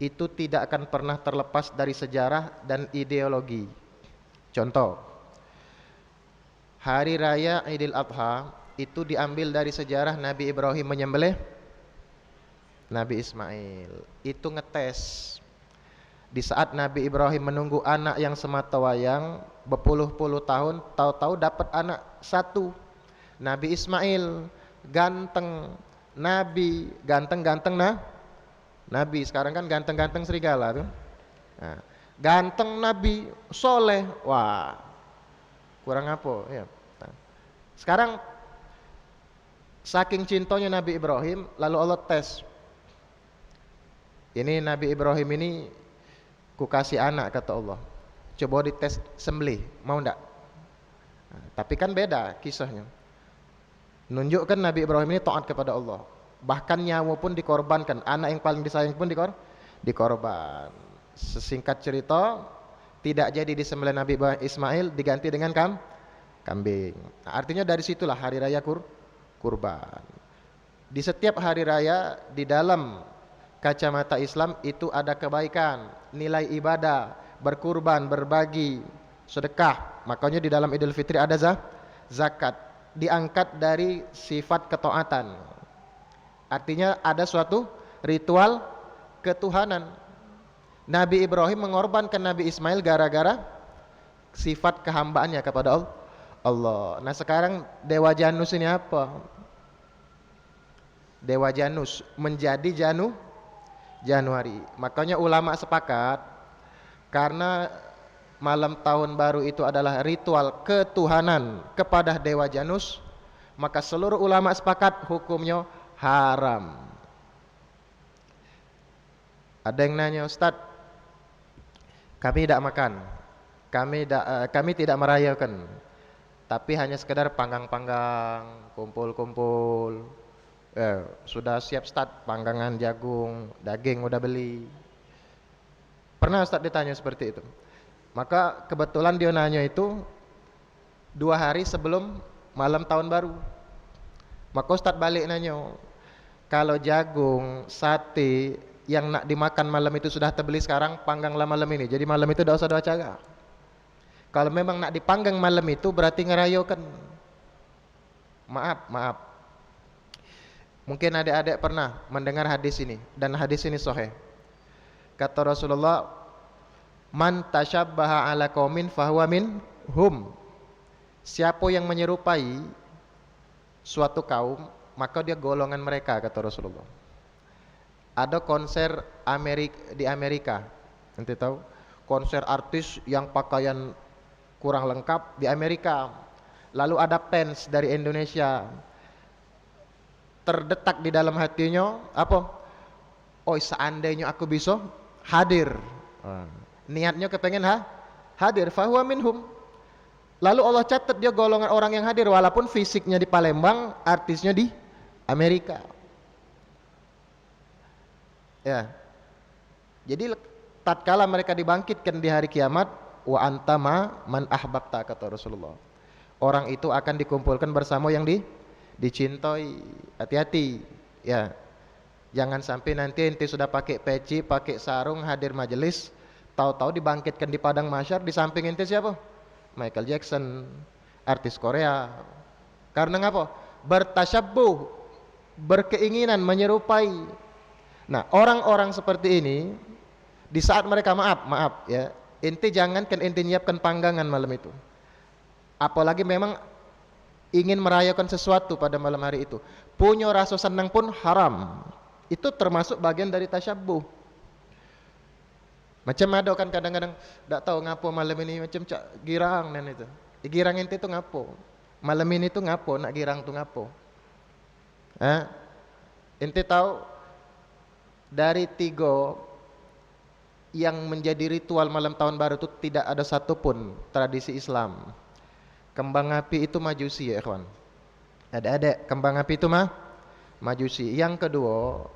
itu tidak akan pernah terlepas dari sejarah dan ideologi. Contoh, hari raya Idul Adha itu diambil dari sejarah Nabi Ibrahim menyembelih Nabi Ismail. Itu ngetes. Di saat Nabi Ibrahim menunggu anak yang sematawayang berpuluh-puluh tahun, tahu-tahu dapat anak 1. Nabi Ismail, ganteng Nabi, ganteng-ganteng Nabi. Sekarang kan ganteng-ganteng serigala tuh. Nah, Ganteng Nabi, soleh, wah kurang apa ya. Nah, sekarang saking cintanya Nabi Ibrahim, lalu Allah tes. Ini Nabi Ibrahim ini ku kasih anak kata Allah. Coba dites sembelih, mau ndak? Nah, tapi kan beda kisahnya. Nunjukkan Nabi Ibrahim ini taat kepada Allah. Bahkan nyawa pun dikorbankan, anak yang paling disayang pun dikorban. Sesingkat cerita, tidak jadi disembelih Nabi Ismail, diganti dengan kambing. Nah, artinya dari situlah hari raya kurban. Di setiap hari raya di dalam kacamata Islam itu ada kebaikan, nilai ibadah, berkurban, berbagi, sedekah. Makanya di dalam Idul Fitri ada zakat, diangkat dari sifat ketaatan. Artinya ada suatu ritual ketuhanan. Nabi Ibrahim mengorbankan Nabi Ismail gara-gara sifat kehambaannya kepada Allah. Nah sekarang Dewa Janus ini apa? Dewa Janus menjadi Januari. Makanya ulama sepakat karena malam tahun baru itu adalah ritual ketuhanan kepada Dewa Janus, maka seluruh ulama sepakat hukumnya haram. Ada yang nanya, Ustadz, kami tidak makan, kami tidak merayakan, tapi hanya sekedar panggang-panggang, kumpul-kumpul. Sudah siap Ustadz, panggangan jagung, daging udah beli. Pernah Ustadz ditanya seperti itu. Maka kebetulan dia nanya itu 2 hari sebelum malam tahun baru. Maka Ustadz balik nanya, kalau jagung, sate yang nak dimakan malam itu sudah terbeli sekarang, pangganglah malam ini. Jadi malam itu tidak usah doa cara. Kalau memang nak dipanggang malam itu berarti ngerayokan. Maaf. Mungkin adik-adik pernah mendengar hadis ini, dan hadis ini sahih. Kata Rasulullah, man tashabbaha ala qaumin fahuwa minhum. Siapa yang menyerupai suatu kaum, maka dia golongan mereka, kata Rasulullah. Ada konser di Amerika, nanti tahu, konser artis yang pakaian kurang lengkap di Amerika. Lalu ada fans dari Indonesia, terdetak di dalam hatinya apa? Oh, seandainya aku bisa hadir. Niatnya kepengen hadir, fahuwa minhum. Lalu Allah catat dia golongan orang yang hadir walaupun fisiknya di Palembang, artisnya di Amerika. Ya. Jadi tatkala mereka dibangkitkan di hari kiamat, wa antama man ahbabta, kata Rasulullah. Orang itu akan dikumpulkan bersama yang dicintai. Hati-hati ya, jangan sampai nanti ente sudah pakai peci, pakai sarung, hadir majelis, tahu-tahu dibangkitkan di padang mahsyar, di samping ente siapa? Michael Jackson, artis Korea. Karena ngapa? Bertasyabbuh, berkeinginan menyerupai. Nah orang-orang seperti ini, di saat mereka maaf ya, ente jangankan ente nyiapkan panggangan malam itu, apalagi memang ingin merayakan sesuatu pada malam hari itu, punya rasa senang pun haram. Itu termasuk bagian dari tasyabbuh. Macam ada kan kadang-kadang tak tahu ngapo malam ini macam cak girang dan itu. Girang ente itu ngapo? Malam ini tuh ngapo? Nak girang tuh ngapo? Ente tahu dari 3 yang menjadi ritual malam tahun baru itu tidak ada satupun tradisi Islam. Kembang api itu majusi ya ikhwan. Ada kembang api itu majusi. Yang kedua,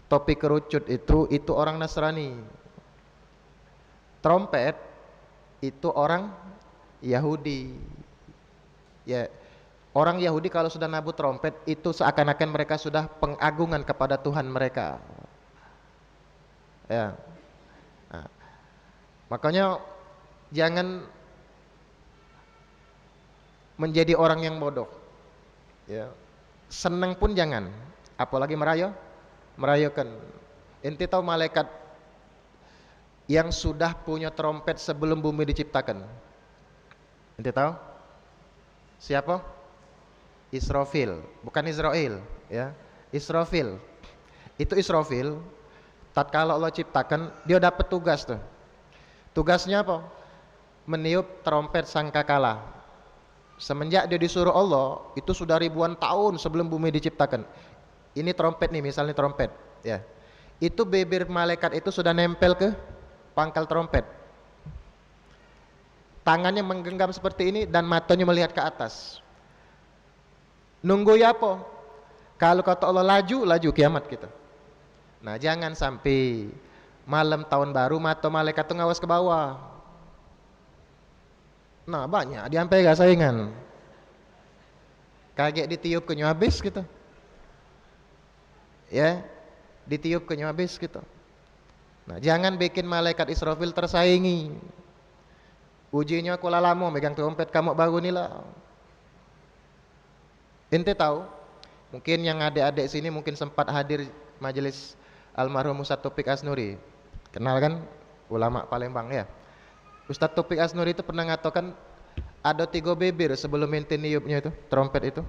topi kerucut itu orang Nasrani. Trompet itu orang Yahudi. Ya, orang Yahudi kalau sudah nabuh trompet itu seakan-akan mereka sudah pengagungan kepada Tuhan mereka. Ya. Nah, makanya jangan menjadi orang yang bodoh. Ya. Senang pun jangan, apalagi merayakan. Ente tahu malaikat yang sudah punya trompet sebelum bumi diciptakan? Ente tahu? Siapa? Israfil, bukan Israel, ya. Israfil. Itu Israfil, tatkala Allah ciptakan, dia dapat tugas tuh. Tugasnya apa? Meniup trompet sangkakala. Semenjak dia disuruh Allah, itu sudah ribuan tahun sebelum bumi diciptakan. Ini trompet nih, misalnya trompet, ya. Itu bibir malaikat itu sudah nempel ke pangkal trompet. Tangannya menggenggam seperti ini dan matanya melihat ke atas. Nunggu ya apa? Kalau kata Allah laju, laju kiamat kita. Nah, jangan sampai malam tahun baru mata malaikat itu ngawas ke bawah. Nah, banyak diampai gak saingan. Kaget ditiup ke habis gitu. Ya, ditiup ke habis gitu. Nah, jangan bikin malaikat Israfil tersaingi. Ujinya aku lama megang trompet kamu baru nila. Ente tahu? Mungkin yang adik-adik sini mungkin sempat hadir majelis almarhum Ustadz Taufik Asnuri. Kenal kan? Ulama Palembang ya. Ustadz Taufik Asnuri itu pernah ngatakan ada 3 bibir sebelum ente niupnya itu, trompet itu.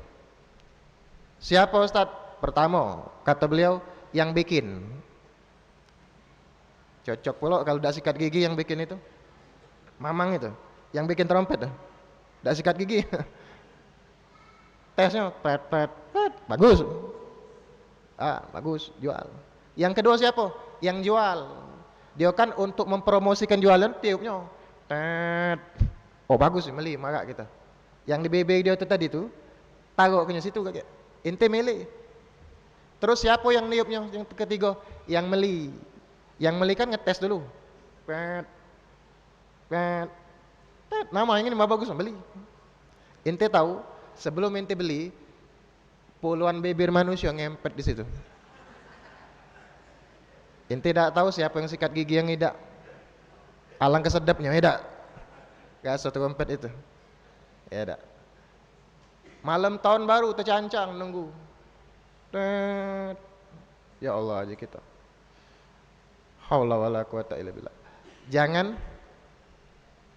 Siapa Ustadz? Pertama, kata beliau, yang bikin. Cocok pula kalau udah sikat gigi yang bikin itu. Mamang itu, yang bikin trompet tuh. Udah sikat gigi. Tesnya pret, bagus. Bagus, jual. Yang kedua siapa? Yang jual. Dia kan untuk mempromosikan jualan tiupnya. Tet. Oh bagus sih, meli maka kita. Yang di BB dia itu tadi tuh, taruh ke situ kayak. Ente meli. Terus siapa yang niupnya? Yang ketiga, yang meli. Yang meli kan ngetes dulu. Pet. Nama yang ini mah bagus, beli. Ente tahu, sebelum ente beli, puluhan bibir manusia ngempet di situ. Ente tidak tahu siapa yang sikat gigi yang tidak. Alang kesedapnya, tidak. Gak satu trompet itu. Ya tidak. Malam tahun baru tercancang nunggu. Ya Allah aja kita. Haula wala quwata illa billah. Jangan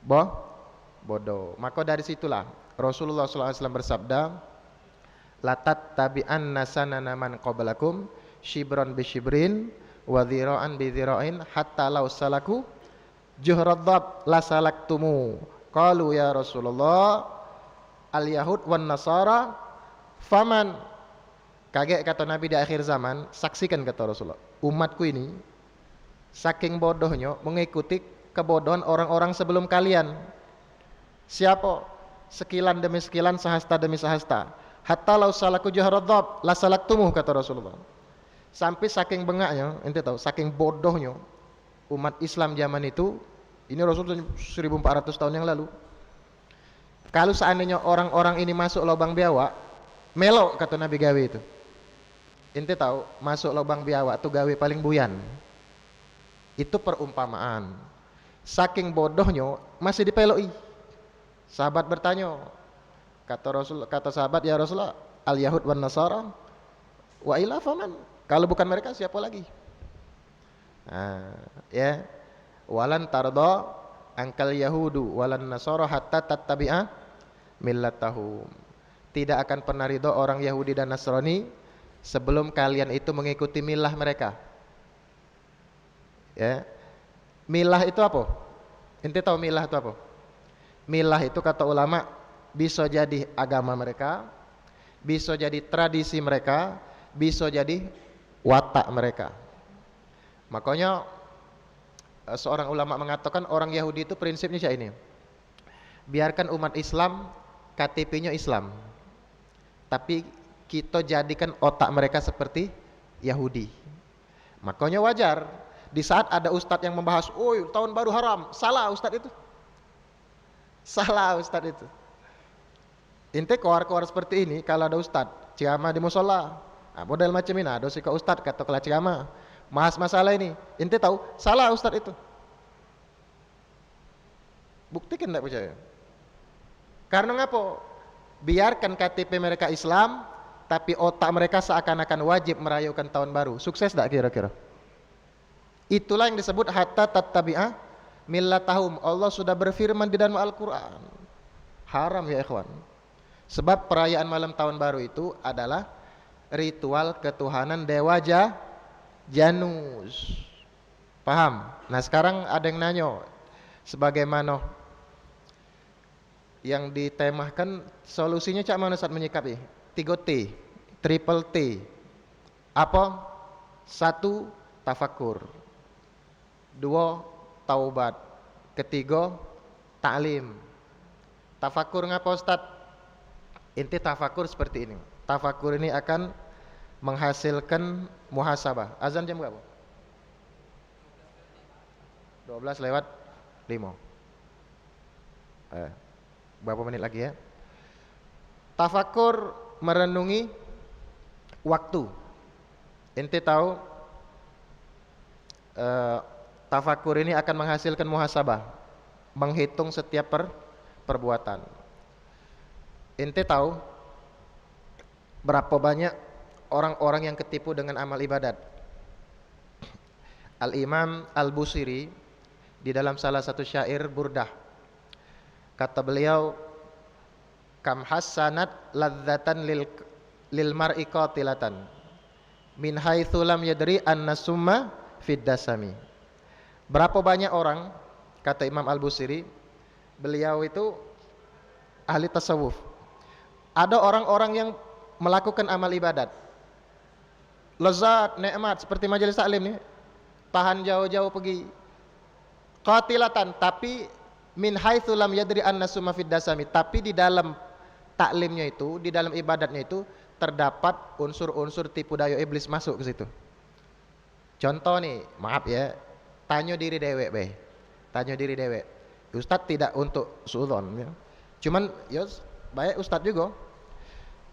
bodoh. Maka dari situlah Rasulullah SAW bersabda, latat tabi'anna sanana man qablakum shibran bi shibrin wa dhira'an bi dhira'in hatta law salaku juhradab la salaktumu. Qalu ya Rasulullah al yahud wan nasara faman. Kaget kata Nabi di akhir zaman, saksikan kata Rasulullah, umatku ini saking bodohnya mengikuti kebodohan orang-orang sebelum kalian. Siapa? Sekilan demi sekilan, sahasta demi sahasta. Hatta lau salaku juhradab la salaktumuh kata Rasulullah. Sampai saking bengaknya, ente tahu, saking bodohnya umat Islam zaman itu, ini Rasul 1400 tahun yang lalu. Kalau seandainya orang-orang ini masuk lubang biawak, melok kata Nabi gawe itu. Ente tahu, masuk lubang biawak tuh gawe paling buyan. Itu perumpamaan. Saking bodohnya masih dipeloi. Sahabat bertanya, kata sahabat, ya Rasulullah, al yahud wan nasara wa ila faman. Kalau bukan mereka siapa lagi? Ya. Walan tarda angkal yahudu walan nasara hatta tattabi'a millatahum. Tidak akan pernah ridho orang Yahudi dan Nasrani sebelum kalian itu mengikuti milah mereka. Ya. Milah itu apa? Ente tahu milah itu apa? Milah itu kata ulama bisa jadi agama mereka, bisa jadi tradisi mereka, bisa jadi watak mereka. Makanya seorang ulama mengatakan orang Yahudi itu prinsipnya kayak ini. Biarkan umat Islam KTP-nya Islam, tapi kita jadikan otak mereka seperti Yahudi. Makanya wajar di saat ada ustadz yang membahas, "Oh, tahun baru haram." Salah ustadz itu. Salah ustadz itu. Inti keluar-keluar seperti ini kalau ada ustadz ceramah di musola. Nah, model macam ini ada sih ke ustadz kata kelas ceramah. Masalah ini, inti tahu salah ustadz itu. Buktikan tidak percaya. Karena ngapa? Biarkan KTP mereka Islam, tapi otak mereka seakan-akan wajib merayakan tahun baru. Sukses tak kira-kira? Itulah yang disebut hatta tattabi'a millatahum. Allah sudah berfirman di dalam Al-Quran. Haram ya ikhwan. Sebab perayaan malam tahun baru itu adalah ritual ketuhanan Dewa Janus. Paham? Nah sekarang ada yang nanya, sebagaimana yang ditemahkan, solusinya cak mana saat menyikapi 3T, triple T. Apa? 1, tafakur. 2, taubat. Ketiga, ta'lim. Tafakur ngapa Ustaz? Inti tafakur seperti ini. Tafakur ini akan menghasilkan muhasabah. Azan jam berapa? 12:05. Berapa menit lagi ya? Tafakur merenungi waktu. Inti tahu tafakur ini akan menghasilkan muhasabah, menghitung setiap perbuatan. Inti tahu berapa banyak orang-orang yang ketipu dengan amal ibadat. Al-Imam Al-Busiri di dalam salah satu syair Burdah, kata beliau, kam hassanat ladzatan lil mar'i qatilatan min haitsu lam yadri anna summa fid dasami. Berapa banyak orang, kata Imam Al-Busiri, beliau itu ahli tasawuf. Ada orang-orang yang melakukan amal ibadat, lezat, nikmat seperti majelis taklim nih, tahan jauh-jauh pergi, qatilatan, tapi min haitsu lam yadri anna summa fid dasami, tapi di dalam taklimnya itu, di dalam ibadatnya itu terdapat unsur-unsur tipu daya iblis masuk ke situ. Contoh nih, maaf ya, tanya diri dewek be, tanya diri dewek. Ustadz tidak untuk suudzon ya. Cuman ya baik Ustadz juga.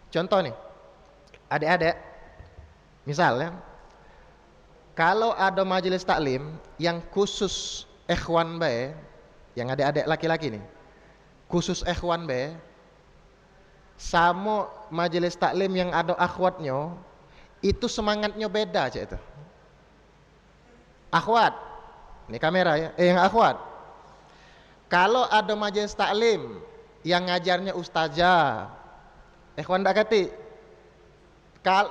Contoh nih, adik-adik, misalnya kalau ada majelis taklim yang khusus ikhwan be, yang adik-adik laki-laki nih, khusus ikhwan be, sama majelis taklim yang ada akhwatnya, itu semangatnya beda aja itu. Akhwat, ini kamera ya, yang akhwat. Kalau ada majelis taklim yang ngajarnya ustazah, ikhwan tak kati,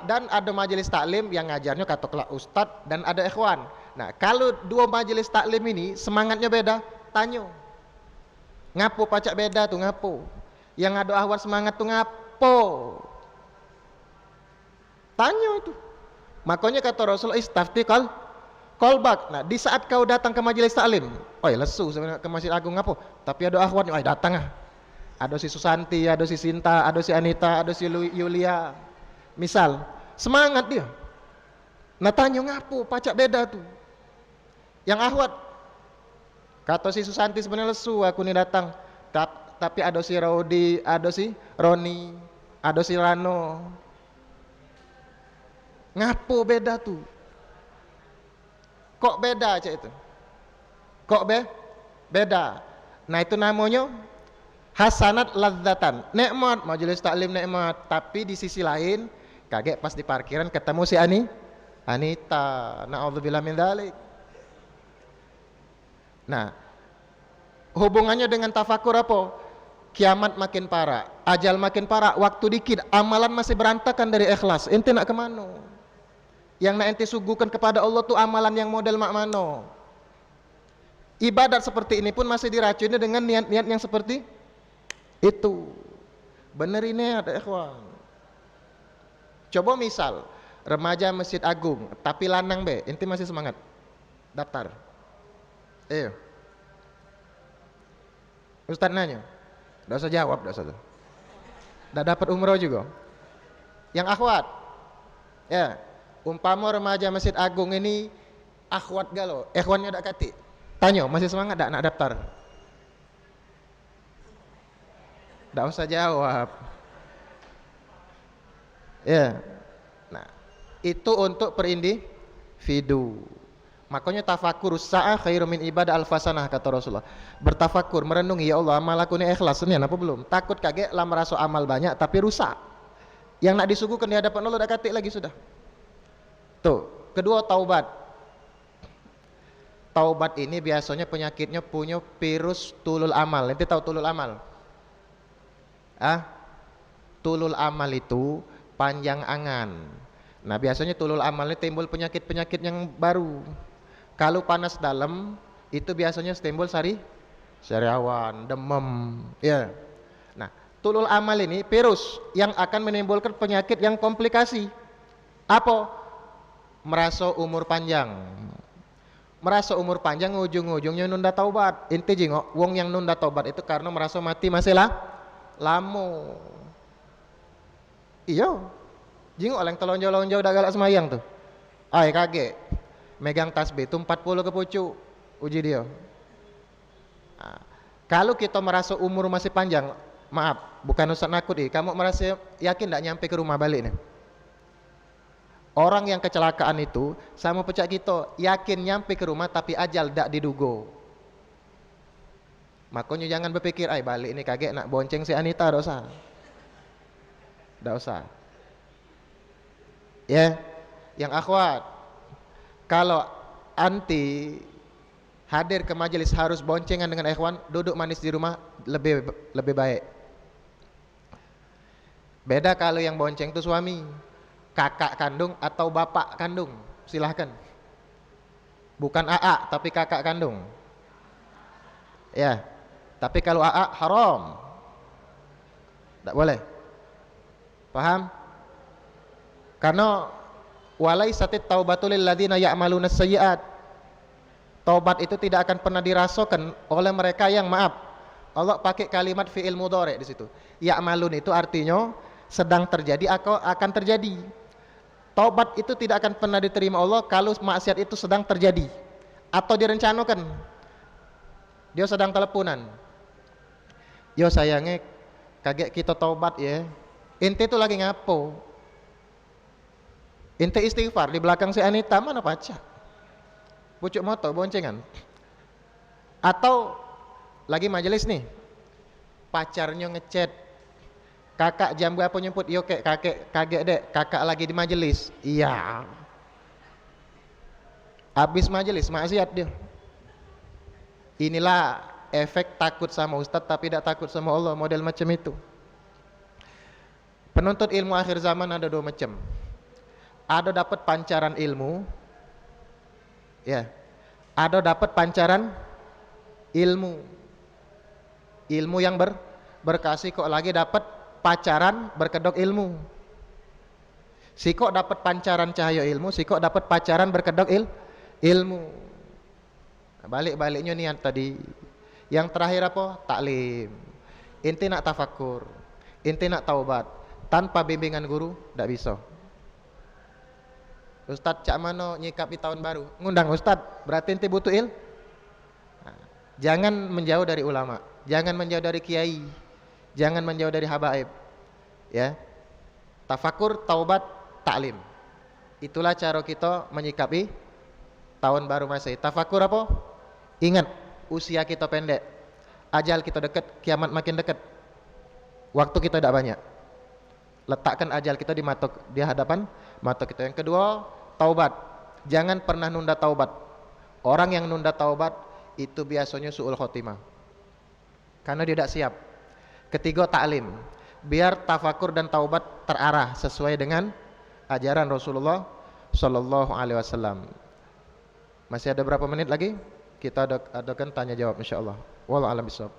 dan ada majelis taklim yang ngajarnya katakanlah ustadz dan ada ikhwan. Nah, kalau dua majelis taklim ini semangatnya beda, tanya, ngapo pacak beda tuh, ngapo? Yang ada akhwat semangat tuh ngapo? Tanya itu. Makanya kata Rasulullah, istafti kolbak. Nah, di saat kau datang ke majelis taklim, oh ya lesu sebenarnya ke Masjid Agung ngapo? Tapi ada akhwatnya, oh datang ah. Ada si Susanti, ada si Sinta, ada si Anita, ada si Yulia. Misal, semangat dia. Nah tanya ngapo, pacak beda tuh. Yang akhwat, kata si Susanti sebenarnya lesu, aku nih datang. Tapi ada si Rodi, ada si Roni, ada si Rano. Ngapo beda tuh? Kok beda aja itu? Kok beda? Nah itu namanya hasanat ladzatan, nikmat, majelis taklim nikmat. Tapi di sisi lain kaget pas di parkiran ketemu si Anita, na'udzubillah min dzalik. Nah, hubungannya dengan tafakur apa? Kiamat makin parah, ajal makin parah, waktu dikit, amalan masih berantakan dari ikhlas. Ente nak kemana? Yang nak ente suguhkan kepada Allah tuh amalan yang model mak mano. Ibadat seperti ini pun masih diracuni dengan niat-niat yang seperti itu. Bener ini ada ikhwan. Coba misal remaja Masjid Agung tapi lanang be, ente masih semangat daftar? Ayo. Ustaz nanya, enggak usah jawab, enggak usah. Enggak dapat umroh juga. Yang akhwat, ya, umpama remaja Masjid Agung ini akhwat galo, ikhwannya dak kati. Tanya, masih semangat enggak nak daftar? Enggak usah jawab. Ya. Nah, itu untuk perindividu. Makanya tafakur sa'ah khairu min ibadah alfasanah, kata Rasulullah. Bertafakur, merenungi, ya Allah amal aku ini ikhlas ini apa belum? Takut kaget lah merasa amal banyak tapi rusak. Yang nak disuguhkan di hadapan Allah dah katik lagi sudah. Tuh, kedua taubat. Taubat ini biasanya penyakitnya punya virus tulul amal. Nanti tahu tulul amal? Tulul amal itu panjang angan. Nah biasanya tulul amal ini timbul penyakit-penyakit yang baru. Kalau panas dalam itu biasanya timbul sariawan, demam, ya. Nah, tulul amal ini virus yang akan menimbulkan penyakit yang komplikasi. Apa? Merasa umur panjang. Merasa umur panjang ujung-ujungnya nunda taubat. Inti jingok, wong yang nunda taubat itu karena merasa mati masih lamo. Iya. Jingok yang telonjol-lonjol udah galak semayang tuh. Ay kaget. Megang tasbih itu 40 ke pucuk. Uji dia. Nah, kalau kita merasa umur masih panjang, maaf, bukan Ustaz nakut nih, kamu merasa yakin tidak nyampe ke rumah balik nih? Orang yang kecelakaan itu sama pecah kita, yakin nyampe ke rumah tapi ajal tidak diduga. Makanya jangan berpikir, ay balik ini kaget nak bonceng si Anita, tidak usah. Tidak usah. Ya, yang akhwat, kalau anti hadir ke majelis harus boncengan dengan ikhwan, duduk manis di rumah lebih baik. Beda kalau yang bonceng itu suami, kakak kandung atau bapak kandung, silahkan. Bukan AA tapi kakak kandung. Ya, tapi kalau AA haram, tidak boleh. Paham? Karena walaisatit taubatul lil ladzina ya'maluna sayyi'at. Taubat itu tidak akan pernah dirasakan oleh mereka yang maaf. Allah pakai kalimat fi'il mudhari di situ. Ya'malun itu artinya sedang terjadi atau akan terjadi. Taubat itu tidak akan pernah diterima Allah kalau maksiat itu sedang terjadi atau direncanakan. Dia sedang teleponan. Yo sayangnya kaget kita taubat ya. Inti itu lagi ngapo? Inti istighfar di belakang si Anita mana pacar? Pucuk motor boncengan. Atau lagi majelis nih, pacarnya ngechat, kakak jam berapa nyemput? Yo kakek kaget dek, kakak lagi di majelis. Iya. Habis majelis maksiat dia. Inilah efek takut sama Ustadz tapi tidak takut sama Allah, model macam itu. Penuntut ilmu akhir zaman ada dua macam. Ada dapat pancaran ilmu, ya. Ada dapat pancaran ilmu, ilmu yang berkasih kok lagi dapat pacaran berkedok ilmu. Si kok dapat pancaran cahaya ilmu, si kok dapat pacaran berkedok ilmu. Nah, balik-baliknya niat tadi. Yang terakhir apa? Taklim. Inti nak tafakur, inti nak taubat. Tanpa bimbingan guru tidak bisa. Ustadz cak mano nyikapi tahun baru, ngundang Ustadz, berarti ente butuh nah, jangan menjauh dari ulama, jangan menjauh dari kiai, jangan menjauh dari habaib, ya. Tafakur, taubat, taklim, itulah cara kita menyikapi tahun baru Masehi. Tafakur apa? Ingat, usia kita pendek, ajal kita dekat, kiamat makin dekat, waktu kita tidak banyak. Letakkan ajal kita di hadapan mata kita. Yang kedua, taubat. Jangan pernah nunda taubat. Orang yang nunda taubat itu biasanya su'ul khotimah, karena dia tidak siap. Ketiga, taklim. Biar tafakur dan taubat terarah sesuai dengan ajaran Rasulullah Sallallahu Alaihi Wasallam. Masih ada berapa menit lagi? Kita adakan tanya jawab insyaallah. Wallahu a'lam bishawab.